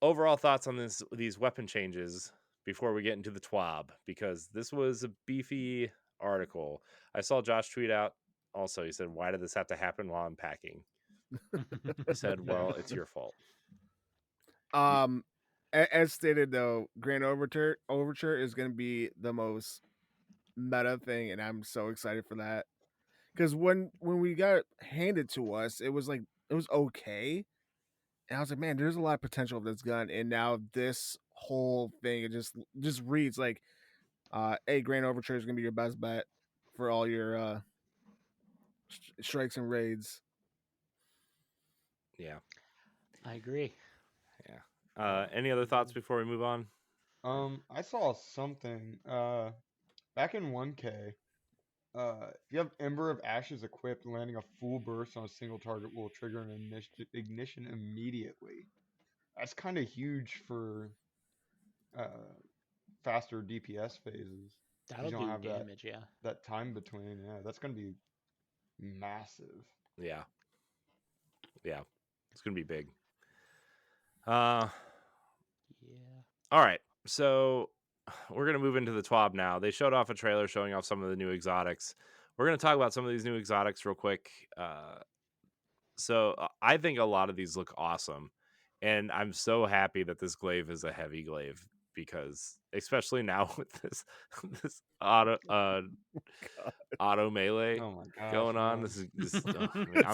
Overall thoughts on these weapon changes before we get into the TWAB, because this was a beefy article. I saw Josh tweet out also. He said, "Why did this have to happen while I'm packing?" I said, "Well, it's your fault." As stated though, Grand Overture is going to be the most meta thing, and I'm so excited for that. Because when we got it handed to us, it was okay, and I was like, man, there's a lot of potential of this gun, and now this whole thing it just reads like, hey, Grand Overture is gonna be your best bet for all your strikes and raids. Yeah, I agree. yeah. Any other thoughts before we move on? I saw something back in 1K. If you have Ember of Ashes equipped, landing a full burst on a single target will trigger an ignition immediately. That's kind of huge for uh, faster DPS phases. 'Cause That'll you don't do have damage, yeah. that time between. Yeah, that's gonna be massive. Yeah, yeah, it's gonna be big. Uh, Yeah. all right. So we're gonna move into the TWAB now. They showed off a trailer showing off some of the new exotics. We're gonna talk about some of these new exotics real quick. So I think a lot of these look awesome, and I'm so happy that this glaive is a heavy glaive, because especially now with this auto melee Oh my gosh, going on, man. I mean, It's gonna be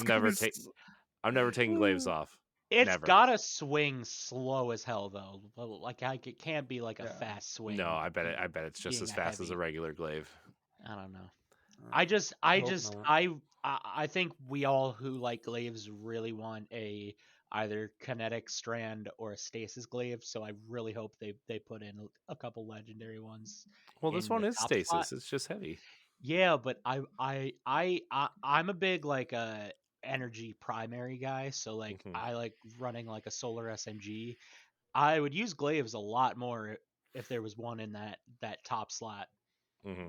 I'm never taking glaives off. It's Never. gotta swing slow as hell though. Like it can't be like a Yeah. fast swing. No, I bet it's just being as a fast as a heavy. regular glaive. I don't know. I I hope just not. I think we all who like glaives really want a either kinetic strand or a stasis glaive. So I really hope they put in a couple legendary ones. Well, this in one the is top spot. stasis. It's just heavy. Yeah, but I'm a big like energy primary guy. So like Mhm. I like running like a solar SMG. I would use glaives a lot more if there was one in that top slot. Mm-hmm.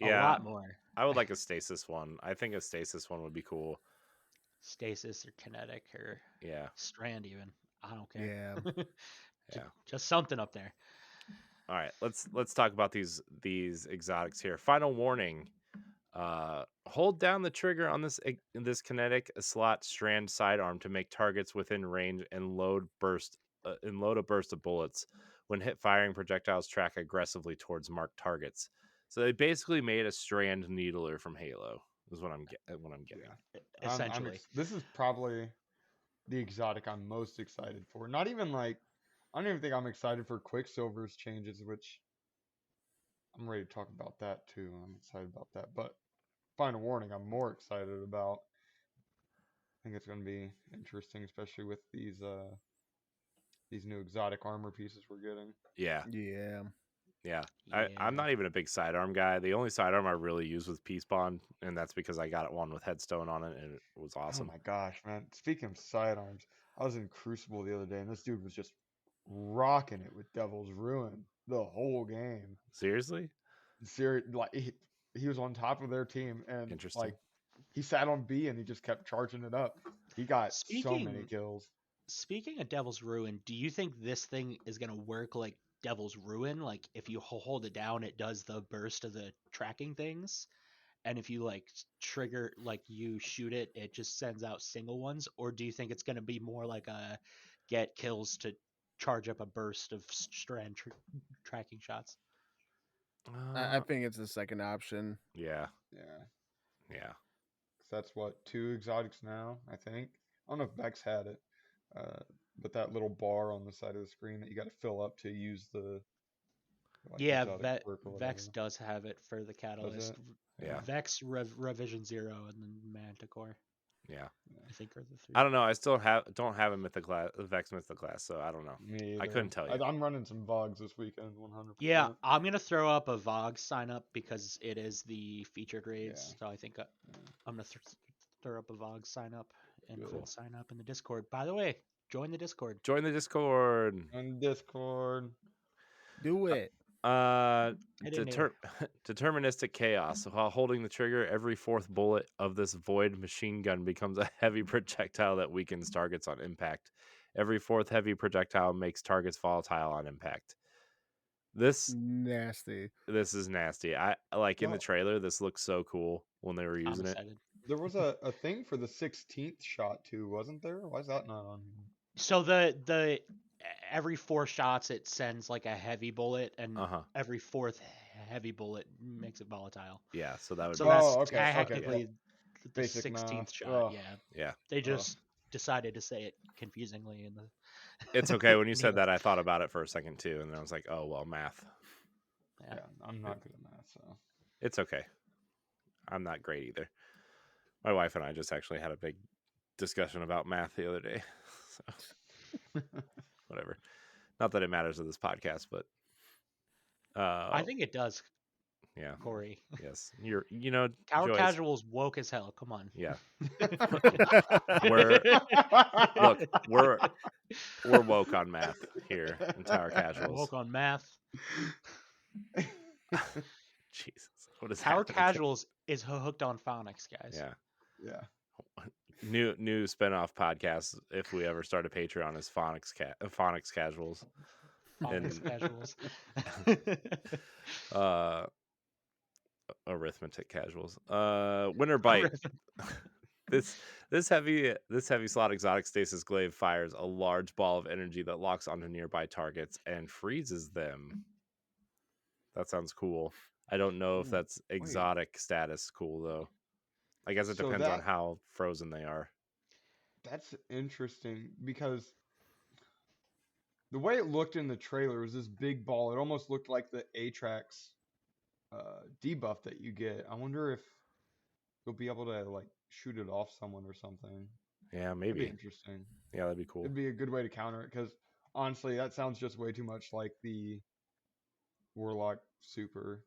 A Yeah, lot more. I would like a stasis one. I think a stasis one would be cool. Stasis or kinetic or Yeah, strand even. I don't care. Yeah. yeah. Just something up there. All right, let's talk about these exotics here. Final warning: hold down the trigger on this kinetic slot strand sidearm to make targets within range and load a burst of bullets. When hit, firing projectiles track aggressively towards marked targets. So they basically made a strand needler from Halo. Is what I'm getting. Yeah. Essentially. This is probably the exotic I'm most excited for. Not even like I don't even think I'm excited for Quicksilver's changes, which I'm ready to talk about that too. I'm excited about that. But final warning, I'm more excited about. I think it's going to be interesting, especially with these new exotic armor pieces we're getting. Yeah, Yeah. yeah. I'm Yeah. not even a big sidearm guy. The only sidearm I really use was Peace Bond, and that's because I got one with headstone on it, and it was Oh awesome. my gosh, man! Speaking of sidearms, I was in Crucible the other day, and this dude was just rocking it with Devil's Ruin the whole game. Seriously? Like he was on top of their team, and Interesting. like he sat on B and he just kept charging it up. He got so many Speaking kills. Speaking of Devil's Ruin, do you think this thing is gonna work like Devil's Ruin? Like if you hold it down, it does the burst of the tracking things, and if you like trigger, like you shoot it, it just sends out single ones? Or do you think it's gonna be more like a get kills to charge up a burst of strand tracking shots? I think it's the second option. Yeah, Yeah. yeah. That's what, 2 exotics now, I think. I don't know if Vex had it. But that little bar on the side of the screen that you got to fill up to use the Yeah, exotic perk or whatever. Vex does have it for the catalyst. Yeah. Vex, Revision 0, and then Manticore. Yeah. I think are the 3. I don't know. I still don't have a Vex Mythic class, so I don't know. Me either. I couldn't tell you. I'm running some Vogs this weekend, 100%. Yeah, I'm gonna throw up a Vogue sign up because it is the featured raids. Yeah. So I think I'm gonna throw up a Vogue sign up and Cool. sign up in the Discord. By the way, join the Discord. Join the Discord. On Discord. Do it. Deterministic chaos. While holding the trigger, every fourth bullet of this void machine gun becomes a heavy projectile that weakens targets on impact. Every fourth heavy projectile makes targets volatile on impact. This Nasty. This is nasty. I like in the Well- trailer. This looks so cool when they were I'm using it. excited. There was a thing for the 16th shot too, wasn't there? Why is that not on here? So the every 4 shots it sends like a heavy bullet, and every 4th heavy bullet makes it volatile. Yeah, so that would So be that's okay, okay, technically the Basic 16th math. shot. Ugh. Yeah. They just decided to say it confusingly in the. It's okay. When you said that, I thought about it for a second too, and then I was like, "Oh well, math." Yeah, I'm not good at math, so. It's okay. I'm not great either. My wife and I just actually had a big discussion about math the other day. So whatever. Not that it matters to this podcast, but I think it does, yeah. Corey. Yes. Tower Joyce, Casual's woke as hell. Come on. Yeah. We're woke on math here in Tower Casuals. Woke on math. Jesus. What is Tower happening? Casuals is hooked on phonics, guys. Yeah. Yeah. New spinoff podcast if we ever start a Patreon is Phonics Casuals. Phonics Casuals. Arithmetic Casuals. Winter Bite. This heavy slot exotic stasis glaive fires a large ball of energy that locks onto nearby targets and freezes them. That sounds cool. I don't know if that's exotic status cool though. I guess it depends on how frozen they are. That's interesting because the way it looked in the trailer was this big ball. It almost looked like the Atrax debuff that you get. I wonder if you'll be able to like shoot it off someone or something. Yeah, That'd maybe. be interesting. Yeah, that'd be cool. It'd be a good way to counter it because honestly, that sounds just way too much like the Warlock super,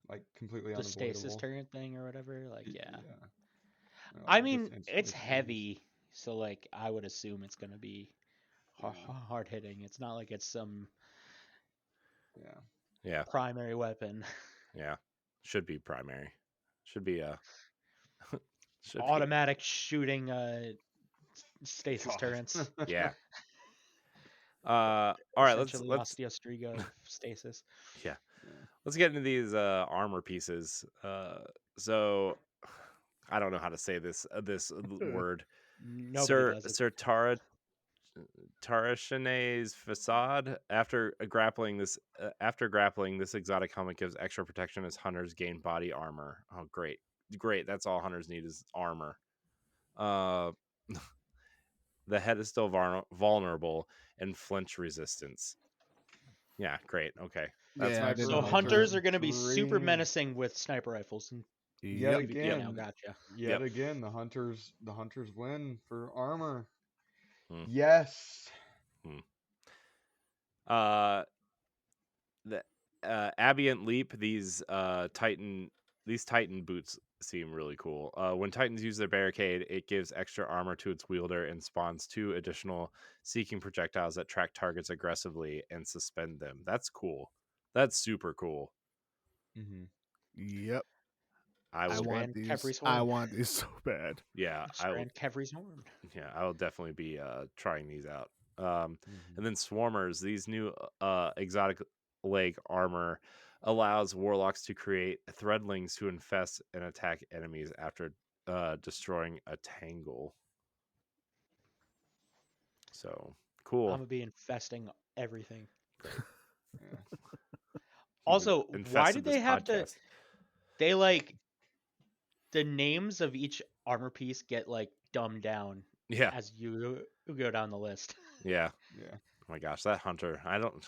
like completely The unavoidable. stasis turret thing or whatever. Like, yeah. Like, I just mean, instantly it's freeze. heavy, so like I would assume it's gonna be hard hitting. It's not like it's some Yeah. primary weapon. Yeah. Should be primary. Should be Automatic shooting stasis God. turrets. Yeah. All right, let's the Ostrigo of stasis. Yeah. Let's get into these armor pieces. So I don't know how to say this word. Nobody does it. Sir Tarashine's facade. After grappling, this exotic helmet gives extra protection as hunters gain body armor. Oh, great! That's all hunters need is armor. The head is still vulnerable and flinch resistance. Yeah, great. Okay. That's Yeah, my So hunters are going to be super menacing with sniper rifles. And Yet Yep. again, now gotcha. Yet again, the hunters win for armor. Hmm. Yes. The Ambient Leap. These Titan boots seem really cool. When Titans use their barricade, it gives extra armor to its wielder and spawns 2 additional seeking projectiles that track targets aggressively and suspend them. That's cool. That's super cool. Mm-hmm. Yep. I I will. want Strand these. Kevry's I horn. want these so bad. Yeah, I will. Strand Kevry's horn. Yeah, I will definitely be trying these out. Mhm. And then Swarmers, these new exotic leg armor allows warlocks to create threadlings to infest and attack enemies after destroying a tangle. So I'm cool. gonna be infesting everything. Great. Yeah. Also, why Infested did this they have to? podcast. They like the names of each armor piece get like dumbed down Yeah, as you go down the list. yeah. Yeah. Oh my gosh, that hunter. I don't.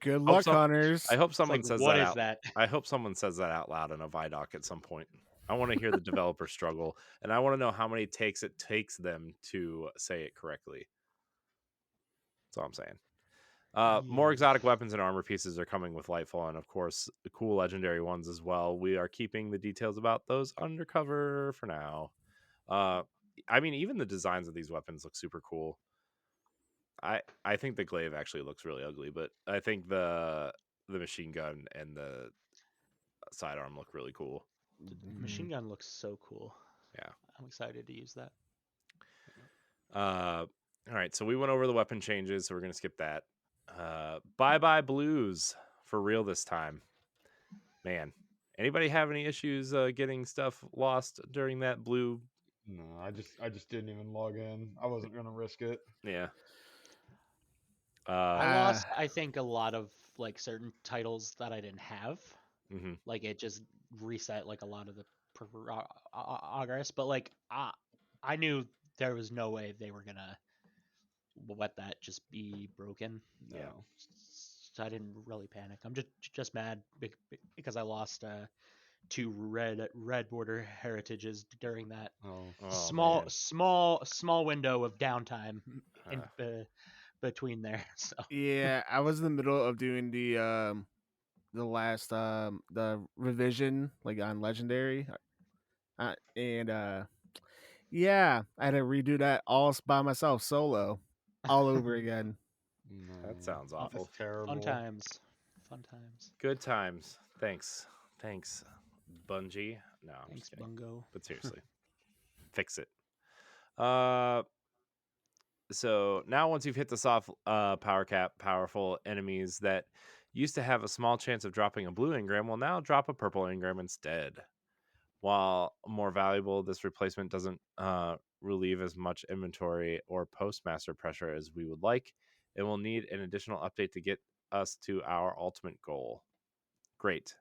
Good Hope luck, so- hunters. I hope It's someone like, says what that is out. that? I hope someone says that out loud in a Vidoc at some point. I want to hear the developer struggle, and I want to know how many takes it takes them to say it correctly. That's all I'm saying. More Yeah. exotic weapons and armor pieces are coming with Lightfall, and of course, cool legendary ones as well. We are keeping the details about those undercover for now. I mean, even the designs of these weapons look super cool. I think the glaive actually looks really ugly, but I think the machine gun and the sidearm look really cool. The Mhm. machine gun looks so cool. Yeah. I'm excited to use that. All right, so we went over the weapon changes, so we're gonna skip that. Bye bye blues for real this time. Man, anybody have any issues getting stuff lost during that blue? No, I just didn't even log in. I wasn't gonna risk it. Yeah. I Uh, lost, I think, a lot of like certain titles that I didn't have. mhm. Like it just reset like a lot of the progress. But like I knew there was no way they were gonna let that just be broken. No. Yeah. So I didn't really panic. I'm just mad because I lost two red border heritages during that Oh. Oh man. small window of downtime in between there. So Yeah, I was in the middle of doing the last the revision like on legendary, and yeah, I had to redo that all by myself solo, all over again. No. That sounds Fun- awful. That's terrible. fun times, fun times. Good times. Thanks, Bungie. No, I'm Thanks, just kidding. Bungo. But seriously, fix it. So now once you've hit the soft power cap, powerful enemies that used to have a small chance of dropping a blue engram will now drop a purple engram instead. While more valuable, this replacement doesn't relieve as much inventory or postmaster pressure as we would like. It will need an additional update to get us to our ultimate goal. Great.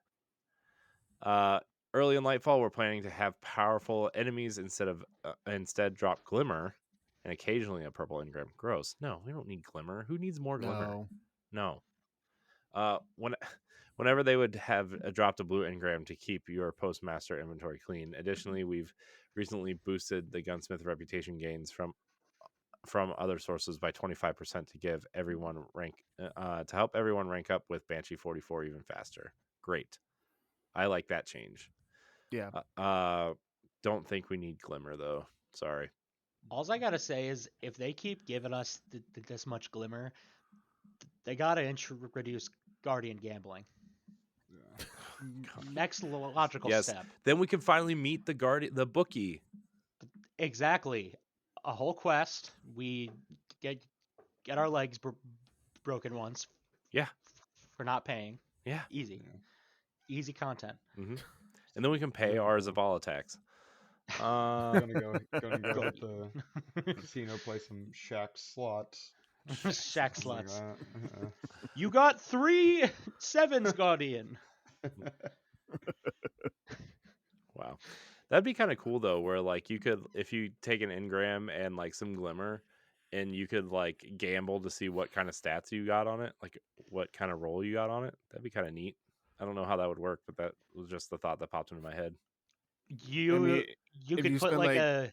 Early in Lightfall, we're planning to have powerful enemies instead drop Glimmer and occasionally a purple engram. Gross. No, we don't need Glimmer. Who needs more Glimmer? No, No. Whenever they would have dropped a blue engram to keep your postmaster inventory clean. Additionally, we've recently boosted the gunsmith reputation gains from other sources by 25% to give everyone to help everyone rank up with Banshee 44 even faster. Great. I like that change. yeah, Don't think we need Glimmer though. Sorry. All I gotta say is if they keep giving us this much Glimmer, they gotta introduce Guardian gambling. Yeah. Next logical Yes. step. Then we can finally meet the bookie. Exactly. A whole quest. We get our legs broken once. Yeah. For not paying. Yeah. Easy. Yeah. Easy content. Mm-hmm. And then we can pay our Zavala tax. Gonna go hit the casino, play some Shack slots. Shack Something like slots. that. You got 3 sevens, Guardian. Wow. That'd be kind of cool though, where like you could, if you take an engram and like some Glimmer, and you could like gamble to see what kind of stats you got on it, like what kind of roll you got on it. That'd be kind of neat. I don't know how that would work, but that was just the thought that popped into my head. You I mean, you if could you put spend, like like- a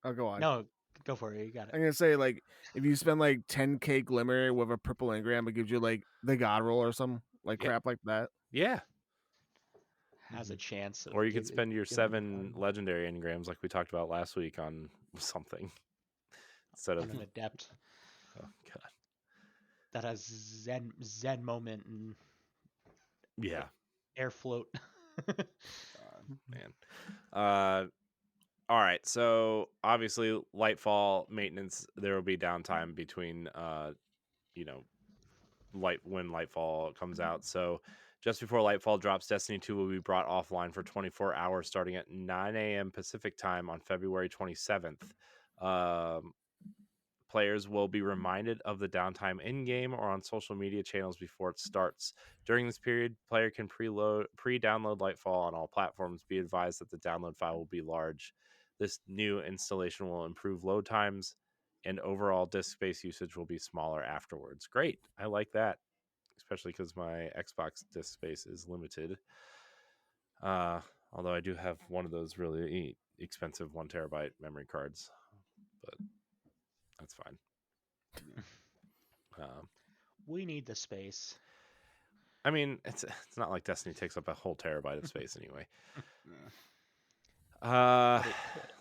I'll go on. no. Go for it. You got I'm it. gonna say like if you spend like 10k Glimmer with a purple engram, it gives you like the God roll or some like Yeah. crap like that. Yeah. Has a chance. Of Or you could spend your giving you 7 God legendary engrams like we talked about last week on something instead on of an adept oh god. that has Zen moment and Yeah. air float. Man. All right. So obviously, Lightfall maintenance. There will be downtime between, when Lightfall comes out. So just before Lightfall drops, Destiny 2 will be brought offline for 24 hours, starting at 9 a.m. Pacific time on February 27th. Players will be reminded of the downtime in-game or on social media channels before it starts. During this period, player can pre-download Lightfall on all platforms. Be advised that the download file will be large. This new installation will improve load times, and overall disk space usage will be smaller afterwards. Great. I like that, especially because my Xbox disk space is limited. Although I do have one of those really expensive 1 terabyte memory cards, but that's fine. We need the space. I mean, it's not like Destiny takes up a whole terabyte of space anyway.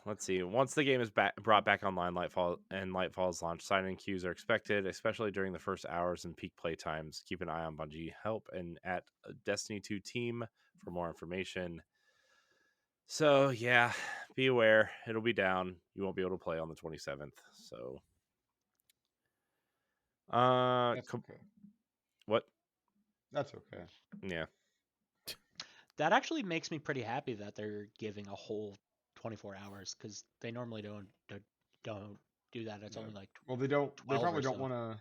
Let's see. Once the game is brought back online, Lightfall's launch sign-in queues are expected, especially during the first hours and peak play times. Keep an eye on Bungie Help and at Destiny 2 team for more information. So yeah, be aware, it'll be down. You won't be able to play on the 27th. So, That's okay. What? That's okay. Yeah. That actually makes me pretty happy that they're giving a whole 24 hours because they normally don't do that. It's only like Well, they don't. They 12 probably or don't so. want to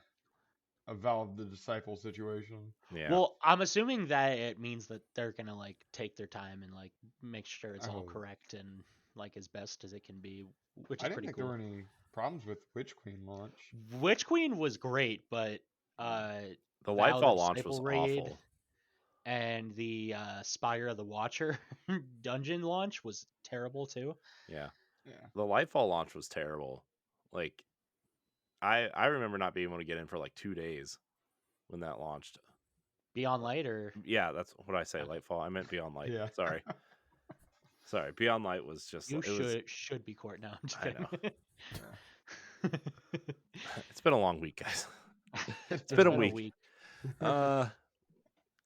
evolve the disciple situation. Yeah. Well, I'm assuming that it means that they're gonna like take their time and like make sure it's I all hope. correct and like as best as it can be, which I is didn't pretty think cool. there were any problems with Witch Queen launch. Witch Queen was great, but The Vow Lightfall the launch was Disciple raid awful. and the Spire of the Watcher dungeon launch was terrible too. Yeah. Yeah. The Lightfall launch was terrible. Like, I remember not being able to get in for like 2 days when that launched. Beyond Light or Yeah, that's what I say. Okay. Lightfall. I meant Beyond Light. Yeah. Sorry. Beyond Light was just. you it was. should be court now. I'm just I kidding. know. It's been a long week, guys. It's been a been week.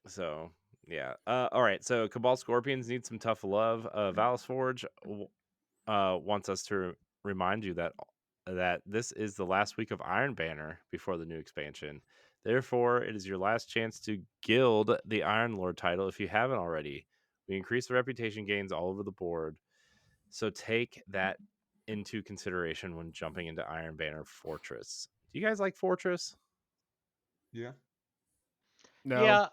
So yeah. All right. So Cabal Scorpions need some tough love. Valis Forge wants us to remind you that this is the last week of Iron Banner before the new expansion. Therefore, it is your last chance to gild the Iron Lord title if you haven't already. We increase the reputation gains all over the board, so take that into consideration when jumping into Iron Banner Fortress. Do you guys like Fortress? Yeah. No. Yeah,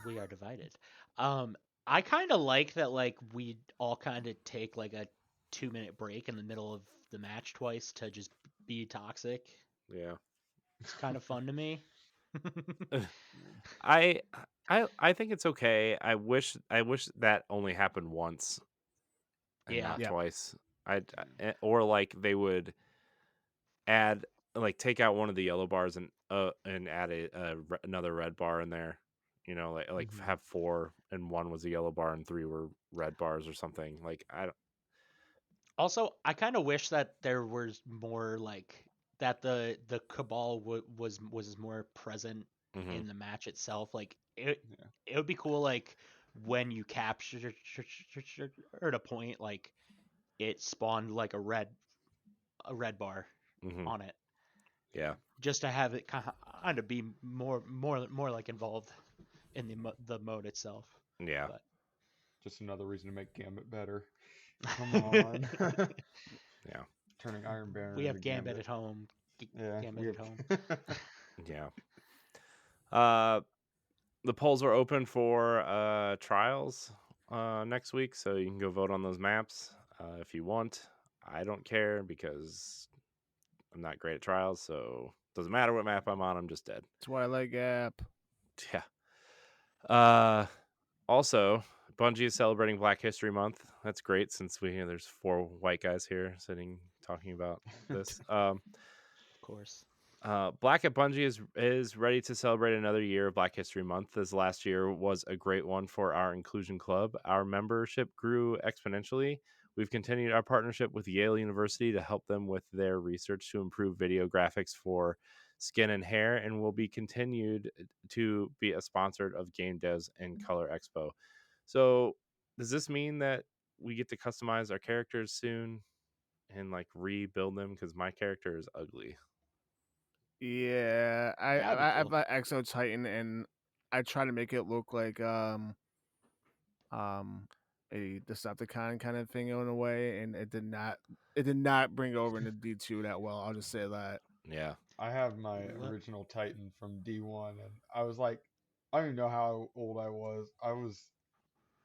we are divided. I kind of like that. Like we all kind of take like a 2-minute break in the middle of the match twice to just be toxic. Yeah. It's kind of fun to me. I I think it's okay. I wish that only happened once and Yeah. not Yeah. twice. Or like they would add take out one of the yellow bars and add another red bar in there. You know, like Mhm. have 4 and 1 was a yellow bar and 3 were red bars or something. Like I don't. Also, I kind of wish that there was more like that the Cabal was more present Mhm. in the match itself. Like it Yeah. it would be cool like when you captured a point like it spawned like a red bar Mhm. on it Yeah. just to have it kind of be more like involved in the mode itself. Yeah. But Just another reason to make Gambit better. Come on. Yeah. Turning Iron Banner we have into Gambit at home. Yeah. Gambit We at have... home. Yeah. The polls are open for trials next week, so you can go vote on those maps if you want. I don't care because I'm not great at trials, so it doesn't matter what map I'm on. I'm just dead. Twilight Gap. Yeah. Also, Bungie is celebrating Black History Month. That's great since there's 4 white guys here sitting talking about this. Of course. Black at Bungie is ready to celebrate another year of Black History Month, as last year was a great one for our Inclusion Club. Our membership grew exponentially. We've continued our partnership with Yale University to help them with their research to improve video graphics for Skin and Hair, and will be continued to be a sponsored of Game Devs and Color Expo. So does this mean that we get to customize our characters soon and like rebuild them? Because my character is ugly. Yeah, That'd be I cool. bought Exo Titan and I try to make it look like a Decepticon kind of thing in a way, and it did not bring it over into D2 that well. I'll just say that. Yeah. I have my Le- original Titan from D1, and I was like, I don't even know how old I was. I was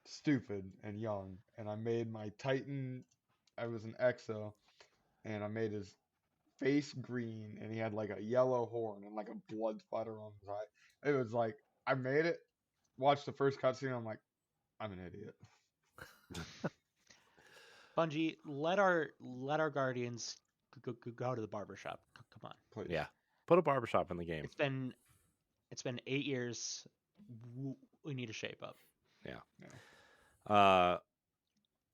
stupid and young, and I made my Titan. I was an Exo, and I made his face green, and he had like a yellow horn and like a blood splatter on his eye. It was like I made it. Watched the first cutscene. I'm like, I'm an idiot. Bungie, let our guardians go to the barbershop. Come on. Please. Yeah. Put a barbershop in the game. It's been 8 years. We need to shape up.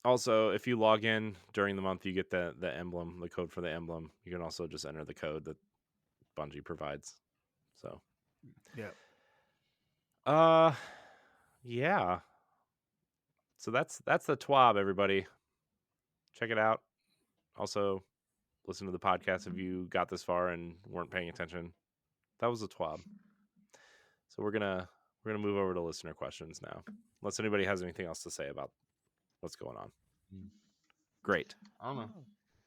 Also, if you log in during the month, you get the emblem, the code for the emblem. You can also just enter the code that Bungie provides. So, Yeah. yeah. So that's the TWAB, everybody. Check it out. Also, listen to the podcast if you got this far and weren't paying attention. That was a TWAB. So we're gonna move over to listener questions now. Unless anybody has anything else to say about what's going on. Great. I don't know.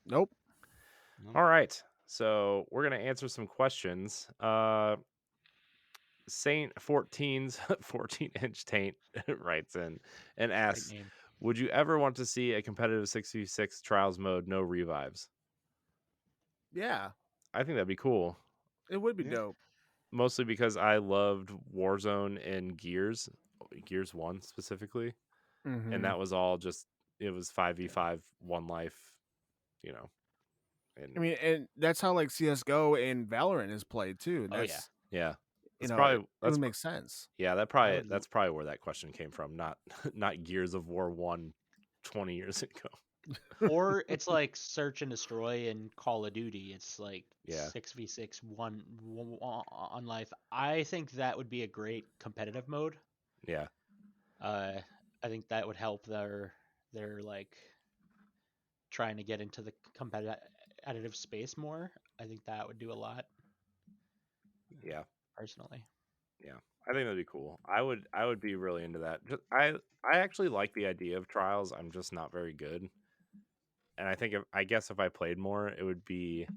Nope. All right. So we're gonna answer some questions. Saint 14's 14-inch taint writes in and Great asks, name. would you ever want to see a competitive 6v6 trials mode, no revives? Yeah, I think that'd be cool. it would be Yeah. dope. Mostly because I loved Warzone and Gears 1 specifically. Mm-hmm. And that was all just, it was 5v5, one life, you know. And I mean, and that's how like CS:GO and Valorant is played too. Oh, yeah. That's yeah. you That's know, probably it that's would make sense. yeah, would that's probably where that question came from, not not Gears of War 1 20 years ago. Or it's like search and destroy in Call of Duty. It's like Yeah. 6v6 one on life. I think that would be a great competitive mode. Yeah. I think that would help their like trying to get into the competitive space more. I think that would do a lot Yeah. personally. Yeah. I think that'd be cool. I would be really into that. Just, I actually like the idea of trials. I'm just not very good. And I guess if I played more, it would be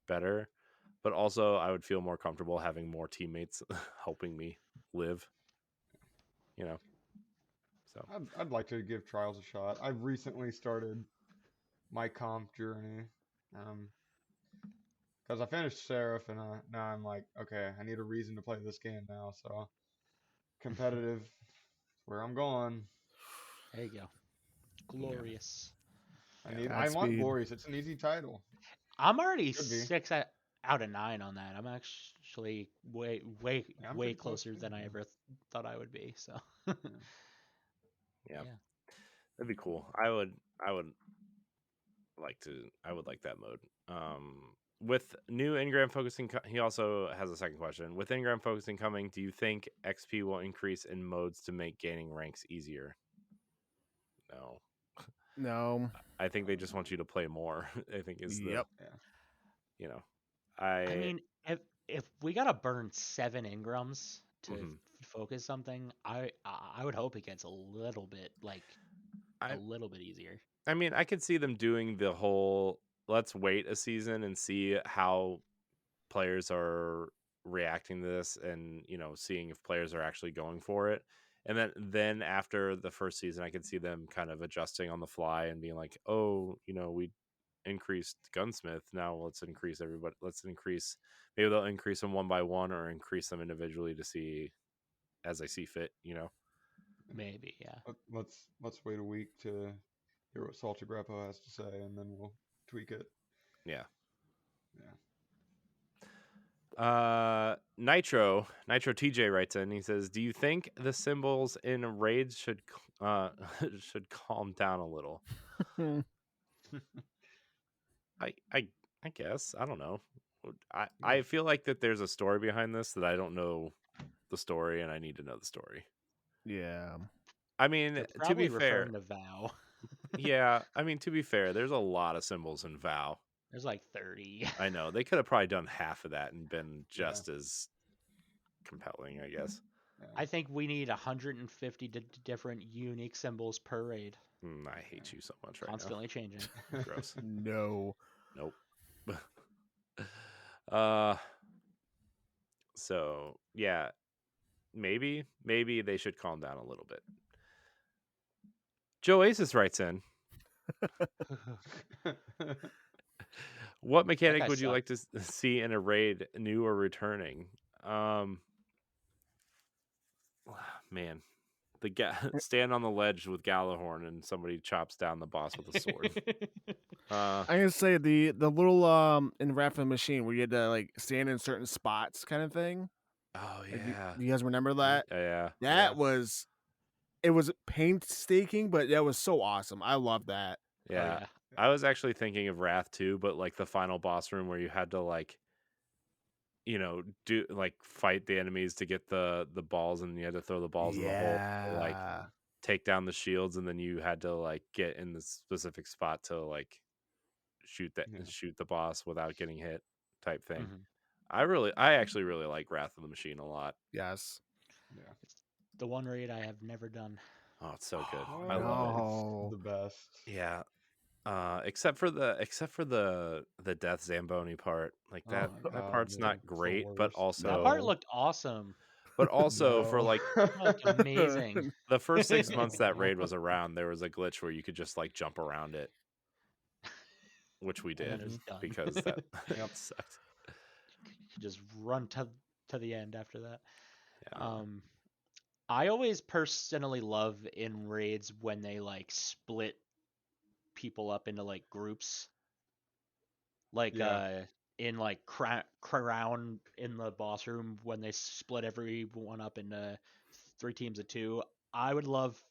better. But also I would feel more comfortable having more teammates helping me live. You know. So I'd like to give trials a shot. I've recently started my comp journey. Because I finished Seraph, and now I'm like, okay, I need a reason to play this game now. So competitive, is where I'm going. There you go. Glorious. I want Godspeed. glorious. It's an easy title. I'm already Could be. 6 out of 9 on that. I'm actually way Yeah, I'm way pretty close closer too, than I yeah. ever thought I would be. So yeah. That'd be cool. I would like that mode. With new engram focusing, he also has a second question. With engram focusing coming, do you think XP will increase in modes to make gaining ranks easier? No. No. I think they just want you to play more. I think is the, Yep. you know, I mean, if we gotta burn 7 engrams to Mhm. focus something, I would hope it gets a little bit I- a little bit easier. I mean, I could see them doing the whole let's wait a season and see how players are reacting to this and, you know, seeing if players are actually going for it. And then after the first season, I could see them kind of adjusting on the fly and being like, oh, you know, we increased gunsmith. Now let's increase everybody. Maybe they'll increase them one by one or increase them individually to see as they see fit, you know? Maybe, yeah. Let's wait a week to hear what Salty Grappo has to say, and then we'll tweak it. Yeah. Yeah. Nitro TJ writes in. He says, "Do you think the symbols in raids should should calm down a little?" I guess I don't know. I feel like that there's a story behind this that I don't know the story, and I need to know the story. Yeah. I mean, They're to probably be fair, referring to Vow. yeah. I mean, to be fair, there's a lot of symbols in Vow. There's like 30. I know they could have probably done half of that and been Yeah. just as compelling, I guess. Yeah. I think we need 150 different unique symbols per raid, I hate you so much right constantly changing. now. Gross. No. Nope. uh. So yeah, maybe they should calm down a little bit. Joe Aces writes in, what mechanic guy would you like sucked. to see in a raid, new or returning? Man, stand on the ledge with Galahorn and somebody chops down the boss with a sword. I'm gonna say the little in Wrath of the Machine where you had to like stand in certain spots kind of thing. Oh Like, yeah, do you guys remember that? yeah. That was it was painstaking, but that was so awesome. I love that. Yeah. yeah. I was actually thinking of Wrath too, but like the final boss room where you had to like, do like fight the enemies to get the balls, and you had to throw the balls in the hole to, like take down the shields, and then you had to like get in the specific spot to like shoot the boss without getting hit type thing. Mhm. I actually really like Wrath of the Machine a lot. Yes. Yeah. It's the one raid I have never done. Oh, it's so good. Oh, I love it. No. It's the best. Yeah. Except for the Death Zamboni part. Like Oh that my that god, part's dude, not it's the great, but worst. That part also looked awesome. for like That looked amazing. the first 6 No. months that raid was around, there was a glitch where you could just like jump around it, which we And then did it was done. because that Yep. sucked. You just run to the end after that. Yeah. I always personally love in raids when they like split people up into like groups. Like Yeah. in like crown in the boss room when they split everyone up into 3 teams of 2. I would love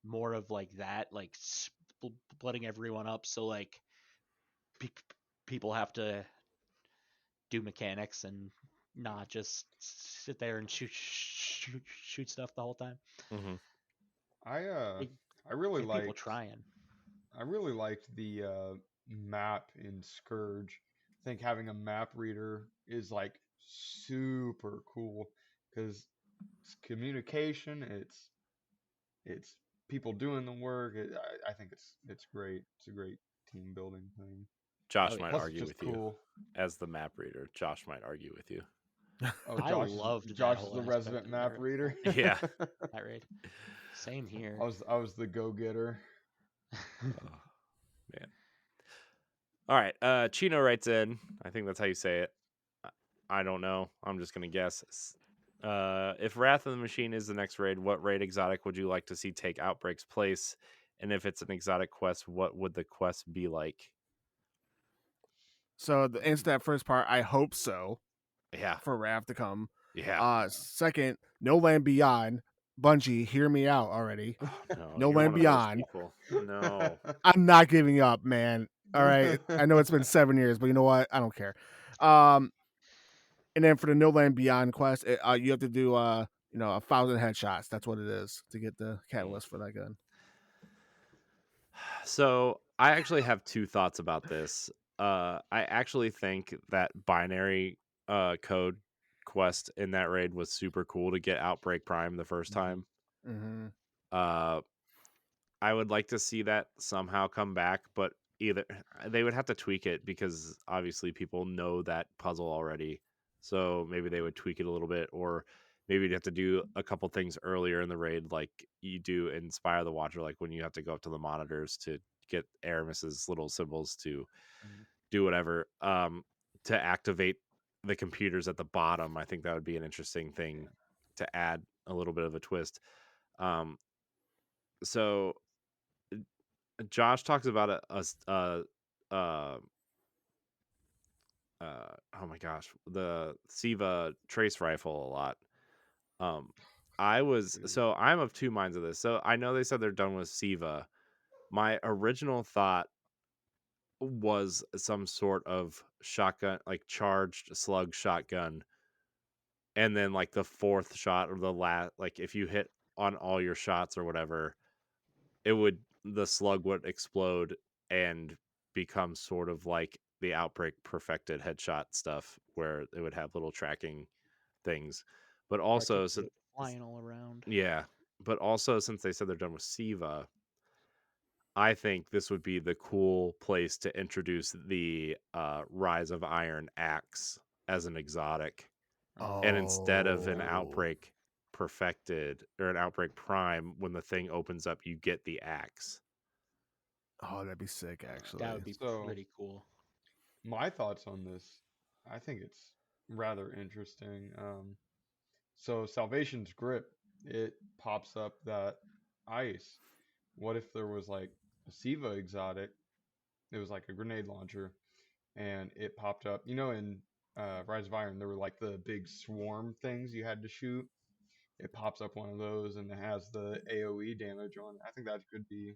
more of like that, like splitting everyone up so like pe- people have to do mechanics and not just sit there and shoot stuff the whole time. Mm-hmm. Get, I really get people liked trying. the map in Scourge. I think having a map reader is like super cool because it's communication. It's people doing the work. I think it's great. It's a great team building thing. Josh Oh, yeah. might Plus, argue it's just with you cool. as the map reader. Josh might argue with you. Oh, I loved that Josh is whole the aspect resident of map reader. Yeah. that raid. Same here. I was the go getter. Oh, man. All right. Chino writes in. I think that's how you say it. I don't know. I'm just gonna guess. If Wrath of the Machine is the next raid, what raid exotic would you like to see take Outbreak's place? And if it's an exotic quest, what would the quest be like? So the answer to that first part, I hope so. Yeah. For Wrath to come. Yeah. Second, No Land Beyond. Bungie, hear me out already. Oh, no, No you're Land one of those Beyond. people. No. I'm not giving up, man. All right. I know it's been 7 years, but you know what? I don't care. And then for the No Land Beyond quest, you have to do 1,000 headshots. That's what it is to get the catalyst for that gun. So I actually have two thoughts about this. I actually think that binary code quest in that raid was super cool to get Outbreak Prime the first time. Mm-hmm. I would like to see that somehow come back, but either they would have to tweak it because obviously people know that puzzle already. So maybe they would tweak it a little bit, or maybe you'd have to do a couple things earlier in the raid, like you do Inspire the Watcher, like when you have to go up to the monitors to get Aramis's little symbols to do whatever, to activate the computers at the bottom. I think that would be an interesting thing to add a little bit of a twist. So Josh talks about oh my gosh, the Siva trace rifle a lot. I'm of two minds of this. So I know they said they're done with Siva. My original thought was some sort of shotgun, like charged slug shotgun, and then like the fourth shot or the last, like if you hit on all your shots or whatever, the slug would explode and become sort of like the Outbreak perfected headshot stuff, where it would have little tracking things. But also, flying all around. yeah, but also since they said they're done with Siva, I think this would be the cool place to introduce the Rise of Iron axe as an exotic. And instead of an Oh. Outbreak perfected or an Outbreak prime, when the thing opens up, you get the axe. Oh, that'd be sick, actually. That would be So- pretty cool. My thoughts on this, I think it's rather interesting. So Salvation's grip, it pops up that ice. What if there was like a Siva exotic? It was like a grenade launcher, and it popped up. You know, in Rise of Iron, there were like the big swarm things you had to shoot. It pops up one of those, and it has the AOE damage on it. I think that could be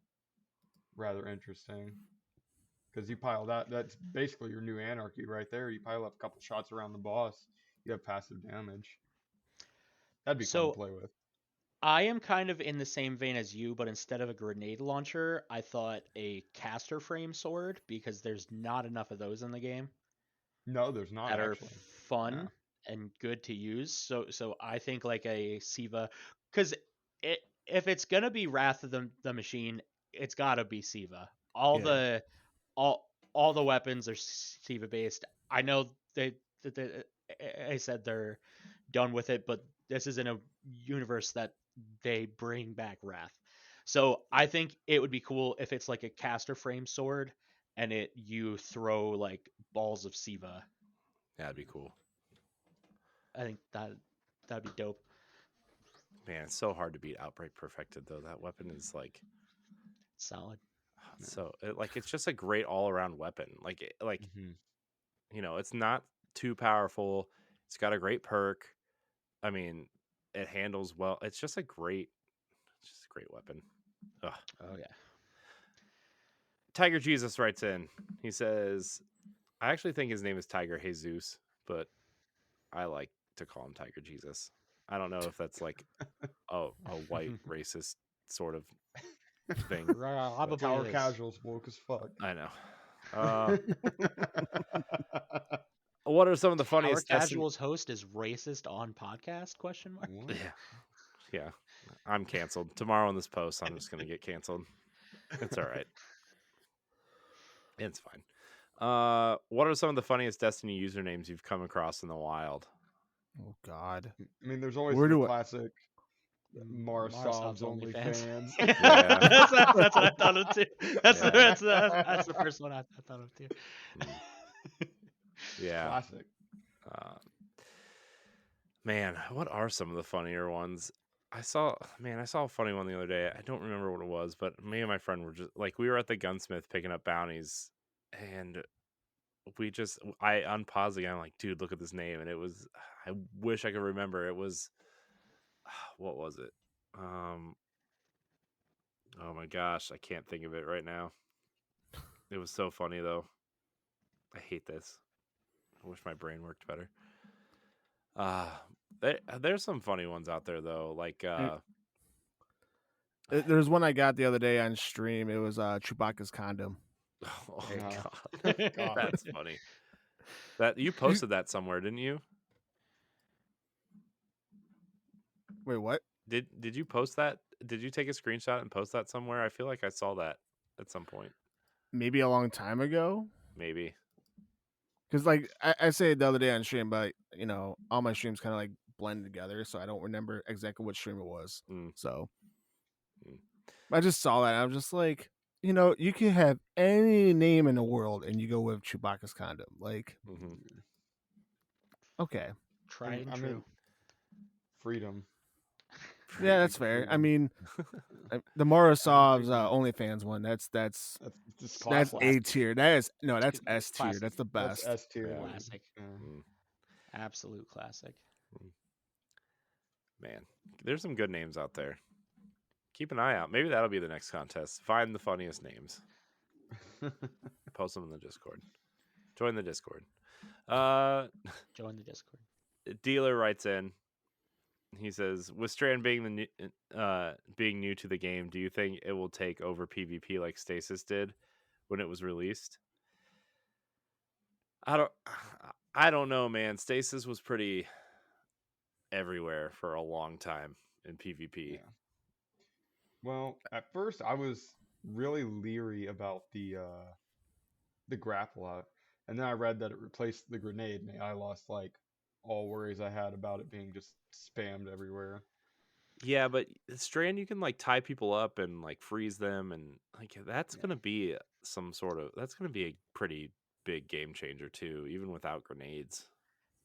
rather interesting. Because you pile that's basically your new anarchy right there. You pile up a couple shots around the boss, you have passive damage. That'd be fun So to play with. I am kind of in the same vein as you, but instead of a grenade launcher, I thought a caster frame sword, because there's not enough of those in the game No, there's not that are actually. fun and good to use. So I think like a Siva, because if it's gonna be Wrath of the Machine, it's gotta be Siva. All the weapons are Siva based. I know they said they're done with it, but this is in a universe that they bring back Wrath. So I think it would be cool if it's like a caster frame sword and you throw like balls of Siva. That'd be cool. I think that'd be dope. Man, it's so hard to beat Outbreak perfected though. That weapon is like Solid. it's just a great all around weapon. Mhm. It's not too powerful. It's got a great perk. I mean, it handles well. It's just a great weapon. Ugh. Oh yeah. Tiger Jesus writes in. He says, I actually think his name is Tiger Jesus, but I like to call him Tiger Jesus. I don't know if that's like a white racist sort of thing. Probably Tower it is. Casual's woke as fuck. I know. What are some of the Our funniest Casuals host is racist on podcast? Question mark. What? Yeah. I'm canceled. Tomorrow on this post, I'm just gonna get canceled. It's all right. It's fine. What are some of the funniest Destiny usernames you've come across in the wild? Oh, God. I mean, there's always Where the do I- classic Marsov's OnlyFans. Yeah. That's what I thought of too. That's the first one I thought of too. Yeah. Classic. Man, what are some of the funnier ones? I saw a funny one the other day. I don't remember what it was, but me and my friend were just like, we were at the gunsmith picking up bounties, and I unpaused again. I'm like, dude, look at this name. And it was, I wish I could remember. It was, what was it? Oh my gosh, I can't think of it right now. It was so funny though. I hate this. I wish my brain worked better. There's some funny ones out there though. Like There's one I got the other day on stream. It was Chewbacca's condom. oh Yeah. god, God. that's funny. That you posted that somewhere, didn't you? Wait, what? Did you post that? Did you take a screenshot and post that somewhere? I feel like I saw that at some point. Maybe a long time ago? Maybe. Because, like, I say it the other day on stream, but, all my streams kind of, like, blend together, so I don't remember exactly what stream it was. Mm. So, Mm. I just saw that, and I was just like, you can have any name in the world, and you go with Chewbacca's condom. Like, Mm-hmm. okay. Tried and I true. mean, freedom. Yeah, that's fair. I mean, the Morosov's OnlyFans one, that's Just that's classic. A tier. That's S tier. Classic. That's the That's best. S tier. Yeah. dude. Classic. Yeah. Mm. Absolute classic. Man, there's some good names out there. Keep an eye out. Maybe that'll be the next contest. Find the funniest names. Post them in the Discord. Join the Discord. Join the Discord. Dealer writes in. He says, with Strand being being new to the game, do you think it will take over PvP like Stasis did when it was released? I don't know, man. Stasis was pretty everywhere for a long time in PvP. Yeah. Well, at first I was really leery about the grapple out, and then I read that it replaced the grenade, and I lost like all worries I had about it being just spammed everywhere. Yeah, but Strand, you can like tie people up and like freeze them, and like that's Yeah. gonna be that's gonna be a pretty big game changer too, even without grenades.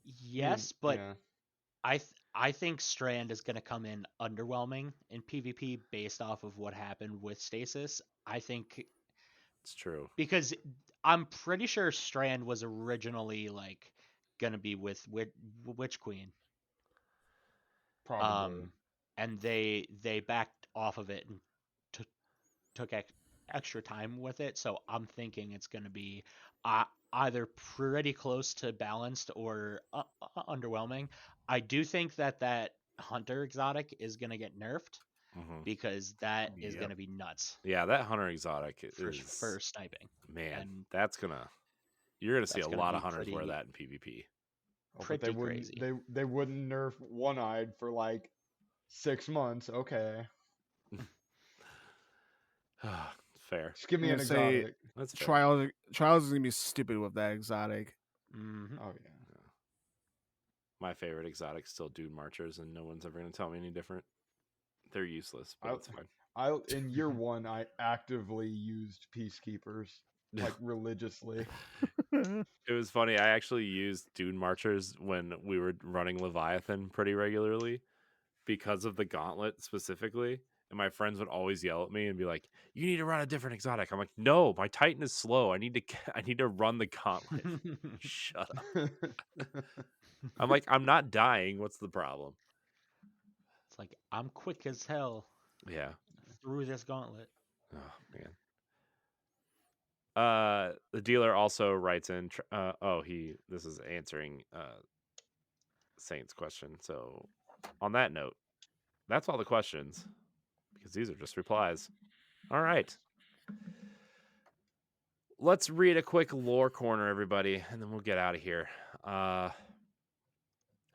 Yes, but yeah. I think Strand is going to come in underwhelming in PvP based off of what happened with Stasis. I think It's true. because I'm pretty sure Strand was originally like going to be with Witch Queen. Probably. And they backed off of it and took extra time with it. So I'm thinking it's going to be either pretty close to balanced or underwhelming. I do think that Hunter exotic is going to get nerfed because that is Yep. going to be nuts. Yeah, that Hunter exotic For sniping. Man, And you're gonna see that's a gonna lot be of hunters wear pretty- that in PvP. Oh, but they pretty wouldn't crazy. they wouldn't nerf one-eyed for like 6 months. Okay. Fair. Just give me I'm an gonna say exotic. That's fair. Trials is gonna be stupid with that exotic. Mhm. Oh yeah. My favorite exotic still Dude Marchers, and no one's ever gonna tell me any different. They're useless, but it's fine. In year 1 I actively used peacekeepers like religiously. It was funny. I actually used Dune Marchers when we were running Leviathan pretty regularly because of the gauntlet specifically. And my friends would always yell at me and be like, "You need to run a different exotic." I'm like, "No, my Titan is slow. I need to run the gauntlet." Shut up. I'm like, "I'm not dying. What's the problem?" It's like I'm quick as hell Yeah. through this gauntlet. Oh man. The dealer also writes in. This is answering Saint's question. So, on that note, that's all the questions because these are just replies. All right. Let's read a quick lore corner, everybody, and then we'll get out of here. I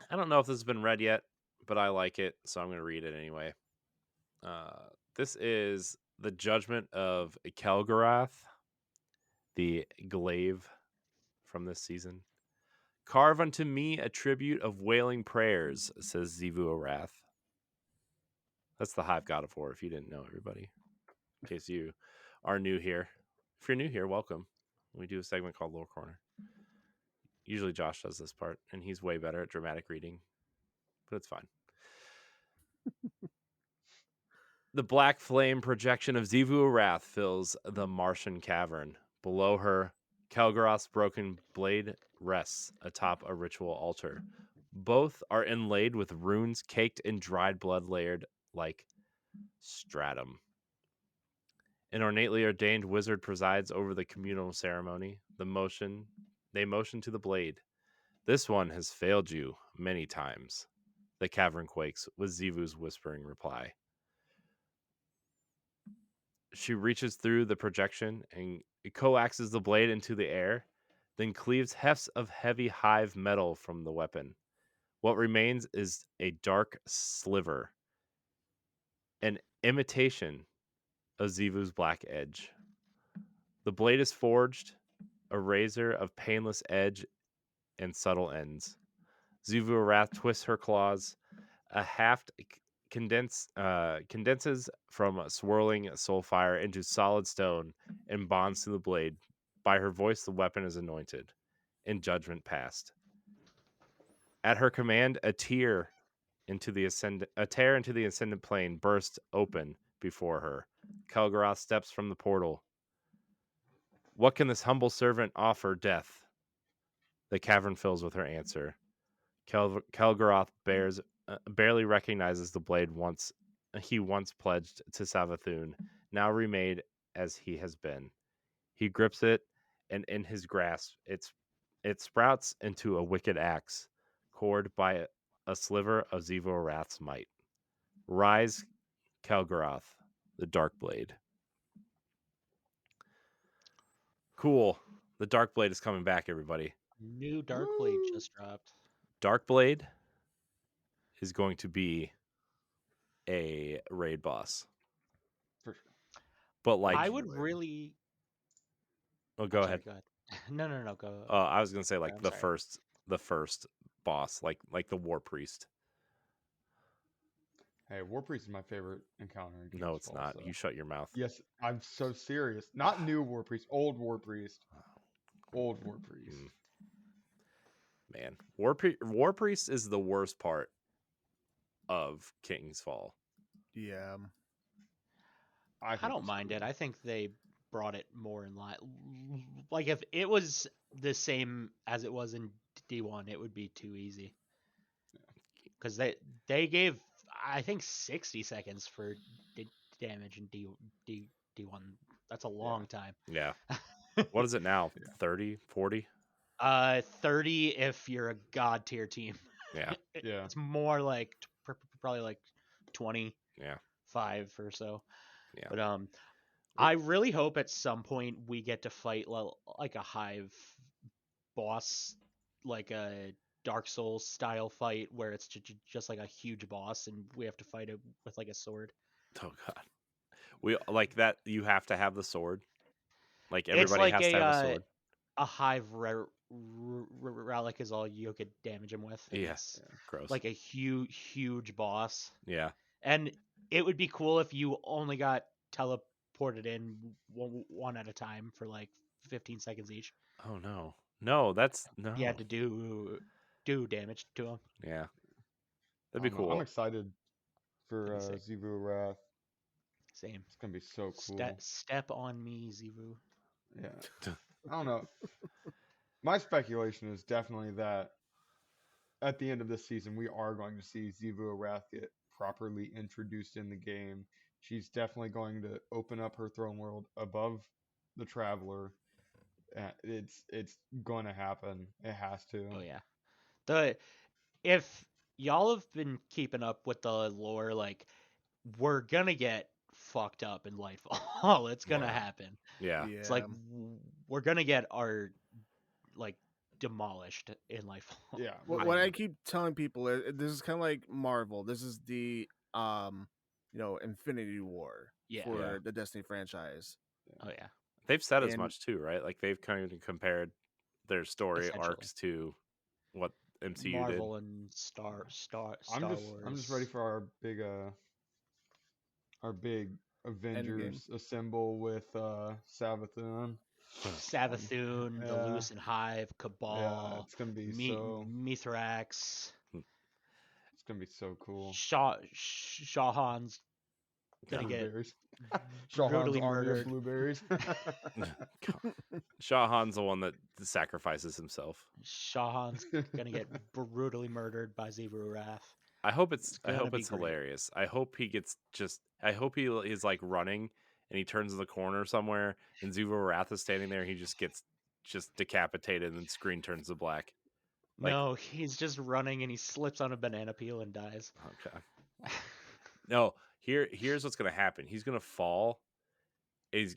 don't know if this has been read yet, but I like it, so I'm going to read it anyway. This is the judgment of Kelgarath, the glaive from this season. Carve unto me a tribute of wailing prayers, says Zivu Arath. That's the Hive God of War, if you didn't know, everybody. In case you are new here. If you're new here, welcome. We do a segment called Lore Corner. Usually Josh does this part, and he's way better at dramatic reading, but it's fine. The black flame projection of Zivu Arath fills the Martian cavern. Below her, Kelgaroth's broken blade rests atop a ritual altar. Both are inlaid with runes caked in dried blood layered like stratum. An ornately ordained wizard presides over the communal ceremony. They motion to the blade. This one has failed you many times. The cavern quakes with Zivu's whispering reply. She reaches through the projection and coaxes the blade into the air, then cleaves hefts of heavy hive metal from the weapon. What remains is a dark sliver, an imitation of Zivu's black edge. The blade is forged, a razor of painless edge and subtle ends. Zivu Arath twists her claws. A haft condenses from swirling soul fire into solid stone and bonds to the blade. By her voice, the weapon is anointed, in judgment passed. At her command, a tear into the ascendant plane bursts open before her. Kelgaroth steps from the portal. What can this humble servant offer death? The cavern fills with her answer. Kelgaroth barely recognizes the blade he once pledged to Savathun, now remade as he has been. He grips it, and in his grasp, it sprouts into a wicked axe, cored by a sliver of Zivo Arath's might. Rise, Kelgaroth, the Dark Blade. Cool. The Dark Blade is coming back, everybody. New Dark Blade just dropped. Dark Blade is going to be a raid boss. For sure. But like I would really. Oh, go I'm ahead. sorry, go ahead. No, go. I was gonna say like I'm the sorry. first boss, like the War Priest. Hey, War Priest is my favorite encounter in No, King's it's Fall, not. so- You shut your mouth. Yes, I'm so serious. Not new War Priest, old War Priest. Old War Priest. Man, War Priest is the worst part of King's Fall. Yeah. I think don't it's mind it. cool. I think they brought it more in line. Like if it was the same as it was in D1, it would be too easy. Because they gave I think 60 seconds for damage in D1. That's a long time. Yeah. What is it now? Yeah. 30, 40? 30 if you're a god tier team. Yeah. Yeah. It's more like probably like 25 Yeah. or so. Yeah. But I really hope at some point we get to fight like a hive boss, like a Dark Souls style fight where it's just like a huge boss and we have to fight it with like a sword. Oh god. We like that you have to have the sword. Like It's everybody like has to have a sword. a hive relic is all you could damage him with. And Yeah. It's Gross. like a huge boss. Yeah. And it would be cool if you only got teleported in one at a time for like 15 seconds each. Oh no. No, that's no. You had to do damage to him. Yeah. I That'd be don't know. cool. I'm excited for That'd be sick. Zivu Wrath. Same. It's gonna be so cool. Step on me, Zivu. Yeah. I don't know. My speculation is definitely that at the end of this season, we are going to see Zivu Wrath get properly introduced in the game. She's definitely going to open up her throne world above the Traveler. It's going to happen. It has to. Oh yeah. If y'all have been keeping up with the lore, like we're gonna get fucked up in Lightfall. It's gonna Yeah. happen. Yeah. It's like we're gonna get our like demolished in Lightfall. Yeah. What I keep telling people is this is kind of like Marvel. This is the Infinity War Yeah. for Yeah. the Destiny franchise. Oh yeah. They've said as And- much too, right? Like they've kind of compared their story Essentially. arcs to what MCU Marvel and Star I'm Wars. just ready for our big Avengers assemble with Savathun. Savathun, the Yeah. Lucent Hive, Yeah, Cabal, it's gonna be so Mithrax, it's gonna be so cool. Shawhan's gonna get Blueberries. Shawhan's brutally army of murdered. blueberries. Shah Han's the one that sacrifices himself. Shawhan's gonna get brutally murdered by Zivu Wrath. I hope it's gonna be great. hilarious. I hope he gets I hope he is like running and he turns the corner somewhere and Zuvo Wrath is standing there and he just gets decapitated and the screen turns to black. Like- No, he's just running and he slips on a banana peel and dies. Okay. No, here's what's gonna happen. He's gonna fall. He's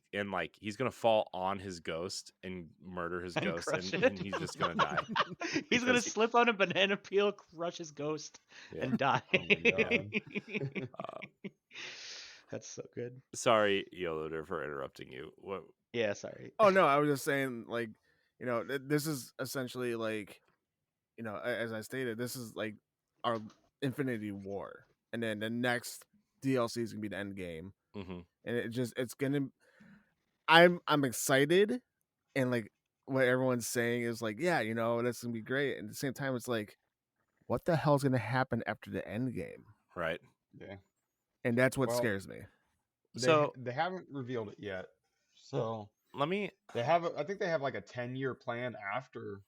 gonna fall on his ghost and murder his And ghost, crush and it. he's just gonna die. He's gonna Because he- slip on a banana peel, crush his ghost, Yeah. and die. Oh my God. That's so good. Sorry, Yoloder, for interrupting you. What? Yeah, sorry. Oh no, I was just saying, like, this is essentially like, as I stated, this is like our Infinity War, and then the next DLC is gonna be the end game, Mm-hmm. and it's gonna. I'm excited, and like what everyone's saying is like, yeah, that's gonna be great. And at the same time, it's like, what the hell's gonna happen after the end game? Right. Yeah. And that's what Well, scares me. They haven't revealed it yet. So Let me. I think they have like a 10-year plan after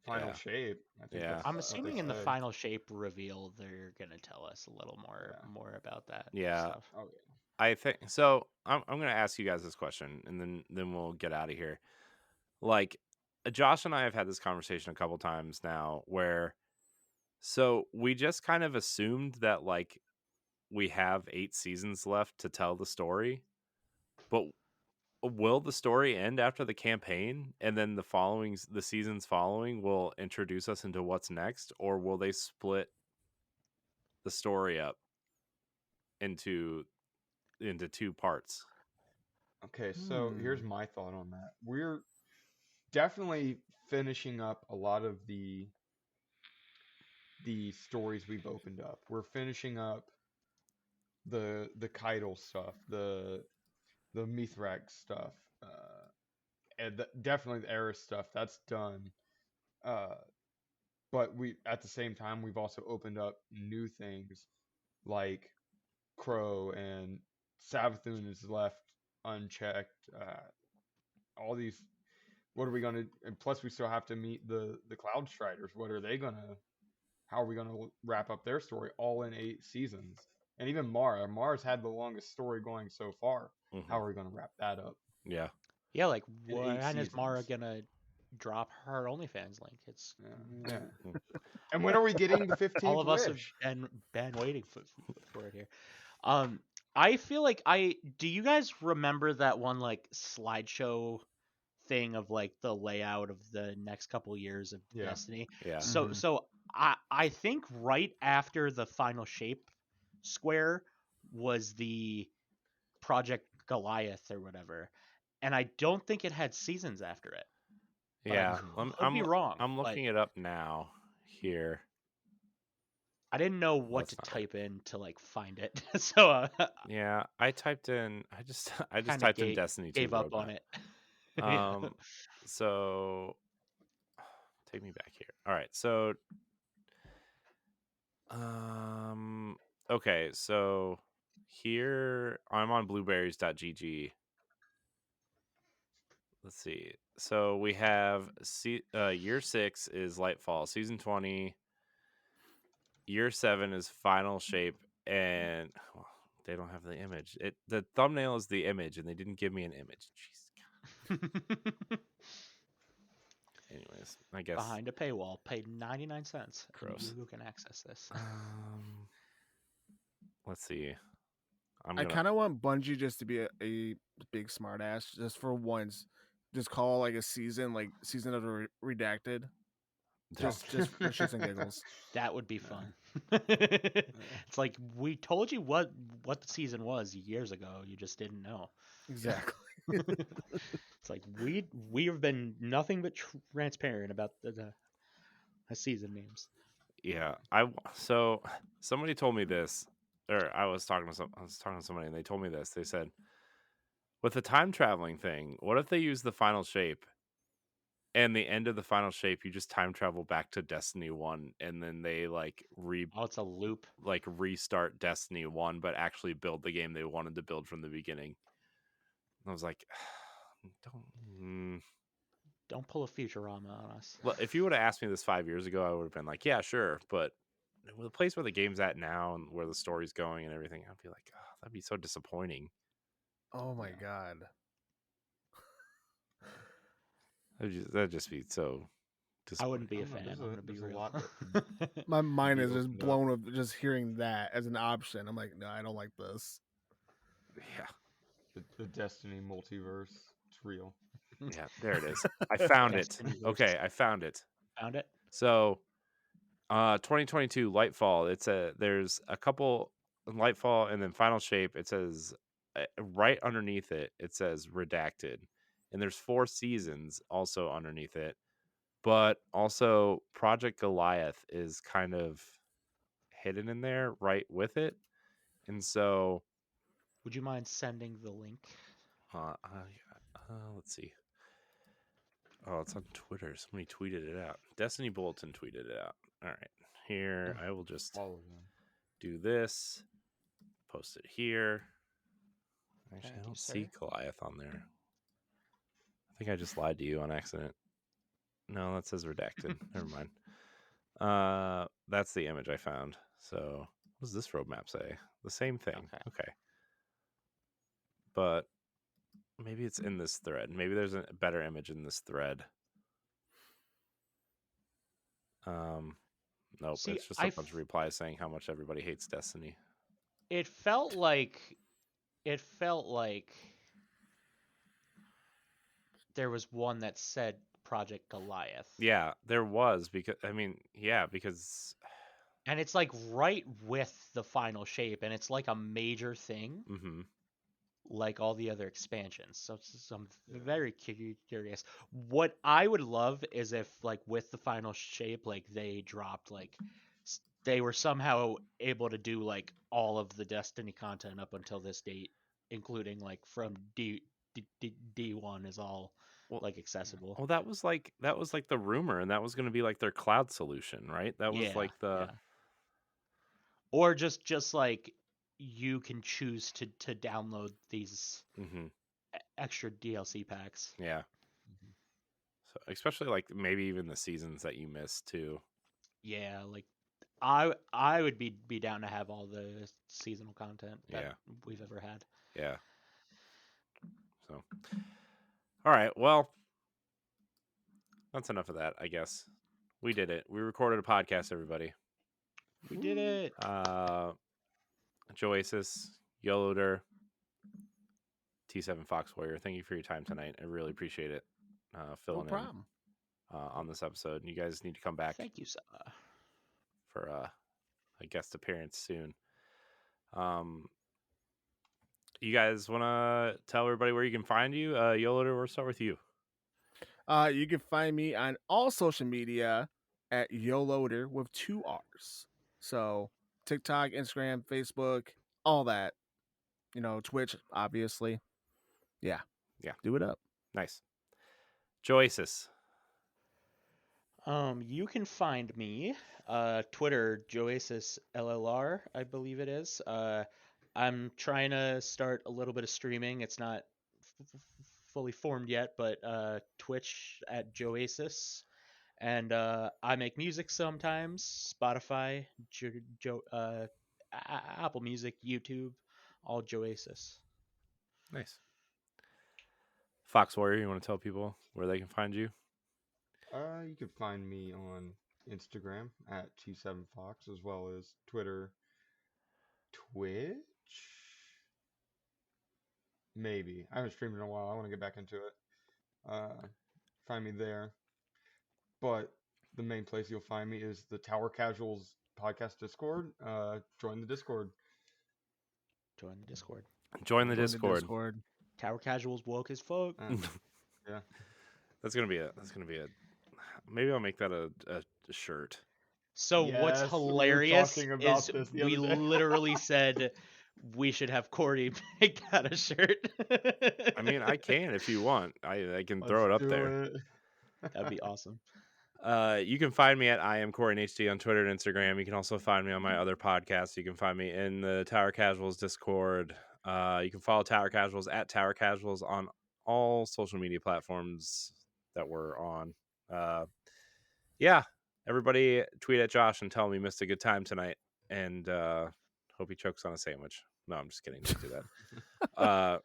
Final Yeah. Shape. I think Yeah. that's I'm what they assuming in the said. final shape reveal, they're gonna tell us a little more about that. Yeah. Stuff. Oh I think so. I'm going to ask you guys this question, and then we'll get out of here. Like, Josh and I have had this conversation a couple times now, where so we just kind of assumed that like we have 8 seasons left to tell the story, but will the story end after the campaign, and then the seasons following will introduce us into what's next, or will they split the story up into 2 parts? Okay, so here's my thought on that. We're definitely finishing up a lot of the stories we've opened up. We're finishing up the Keitel stuff, the Mithrax stuff, and definitely the Eris stuff. That's done. Uh, but we at the same time we've also opened up new things like Crow and Savathun is left unchecked. All these. What are we gonna? And plus, we still have to meet the Cloud Striders. What are they gonna? How are we gonna wrap up their story all in 8 seasons? And even Mara. Mara's had the longest story going so far. Mm-hmm. How are we gonna wrap that up? Yeah. Yeah, like In 8 when is Mara seasons. gonna drop her OnlyFans link? It's Yeah. And when are we getting the 15th all of us have wish? been waiting for it here. I feel like do you guys remember that one like slideshow thing of like the layout of the next couple years of Yeah. Destiny? Yeah. So I think right after the final shape square was the Project Goliath or whatever, and I don't think it had seasons after it. But Yeah. I could be wrong. I'm looking it up now here. I didn't know what That's to not type in to like find it. So Yeah, I typed in. I just kinda typed in Destiny 2 gave up on roadmap. it. Yeah. So take me back here. All right. So okay, so here I'm on blueberries.gg. Let's see. So we have year 6 is Lightfall, season 20. Year 7 is Final Shape, and well, they don't have the image. The thumbnail is the image, and they didn't give me an image. Jeez. Anyways, I guess Behind a paywall, pay 99 cents, Gross. and you can access this. Let's see. I kind of want Bungie just to be a big smartass, just for once. Just call like a season, like Season of the Redacted. Just for shits and giggles. That would be fun. It's like we told you what the season was years ago. You just didn't know. Exactly. It's like we have been nothing but transparent about the season names. Yeah, so somebody told me this, or I was talking to somebody, and they told me this. They said, with the time traveling thing, what if they use the final shape, and the end of the final shape, you just time travel back to Destiny 1, and then they like Oh, it's a loop. like restart Destiny 1, but actually build the game they wanted to build from the beginning. And I was like, Don't pull a Futurama on us. Well, if you would have asked me this 5 years ago, I would have been like, yeah, sure. But the place where the game's at now and where the story's going and everything, I'd be like, oh, that'd be so disappointing. Oh my god. That'd just be so I wouldn't be a I don't know, fan. I'm gonna be there's a real. lot that My mind be is just opened up. blown with just hearing that as an option. I'm like, no, I don't like this. Yeah. The Destiny multiverse. It's real. Yeah, there it is. I found it. Destiny-verse. Okay, I found it. Found it. So 2022 Lightfall. There's a couple Lightfall and then Final Shape. It says right underneath it says redacted, and there's 4 seasons also underneath it, but also Project Goliath is kind of hidden in there right with it, and so Would you mind sending the link? let's see. Oh, it's on Twitter. Somebody tweeted it out. Destiny Bulletin tweeted it out. All right. Here, I will just All of them. do this. Post it here. Actually, Thank I you, don't sir. see Goliath on there. I think I just lied to you on accident. No, that says redacted. Never mind. That's the image I found. So, what does this roadmap say? The same thing. Okay. but maybe it's in this thread. Maybe there's a better image in this thread. Nope, See, it's just a bunch of replies saying how much everybody hates Destiny. It felt like there was one that said Project Goliath. Yeah, there was, because because And it's like right with the final shape, and it's like a major thing, like all the other expansions. So I'm very curious. What I would love is if, like, with the final shape, like they dropped, like they were somehow able to do like all of the Destiny content up until this date, including like from D1 is all like accessible. Well, that was like the rumor, and that was going to be like their cloud solution, right? That was like the or just like you can choose to download these extra DLC packs. Yeah. So especially like maybe even the seasons that you missed too. Yeah, like I would be down to have all the seasonal content that we've ever had. Yeah. So, all right, well, that's enough of that, I guess. We did it. We recorded a podcast, everybody. We did it. Joasis, Yoloder, T7 Fox Warrior, thank you for your time tonight. I really appreciate it. Filling in on this episode. You guys need to come back. Thank you, sir. For a guest appearance soon. You guys want to tell everybody where you can find you? Yoloder, we'll start with you. You can find me on all social media at Yoloder with 2 R's. So TikTok, Instagram, Facebook, all that. Twitch, obviously. Yeah. Do it up. Nice. Joasis. You can find me Twitter, Joasis LLR, I believe it is. I'm trying to start a little bit of streaming. It's not fully formed yet, but Twitch at Joasis. And I make music sometimes. Spotify, Apple Music, YouTube, all Joasis. Nice. Fox Warrior, you want to tell people where they can find you? You can find me on Instagram at T7Fox, as well as Twitter, Twitch. Maybe. I haven't streamed in a while. I want to get back into it. Find me there. But the main place you'll find me is the Tower Casuals podcast Discord. Join the Discord. Join the Discord. Join the Discord. Tower Casuals woke as fuck. Yeah. That's gonna be a. Maybe I'll make that a shirt. So what's hilarious is we literally said we should have Cordy make that a shirt. I mean, I can if you want. I can throw it up there. That'd be awesome. You can find me at I am Corey HD on Twitter and Instagram. You can also find me on my other podcasts. You can find me in the Tower Casuals Discord. You can follow Tower Casuals at Tower Casuals on all social media platforms that we're on. Yeah, everybody tweet at Josh and tell him he missed a good time tonight, and hope he chokes on a sandwich. No, I'm just kidding. Don't do that.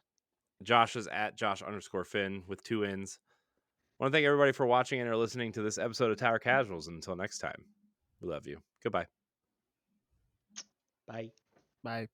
Josh is at Josh_Finn with 2 N's. I want to thank everybody for watching and or listening to this episode of Tower Casuals. Until next time, we love you. Goodbye. Bye. Bye.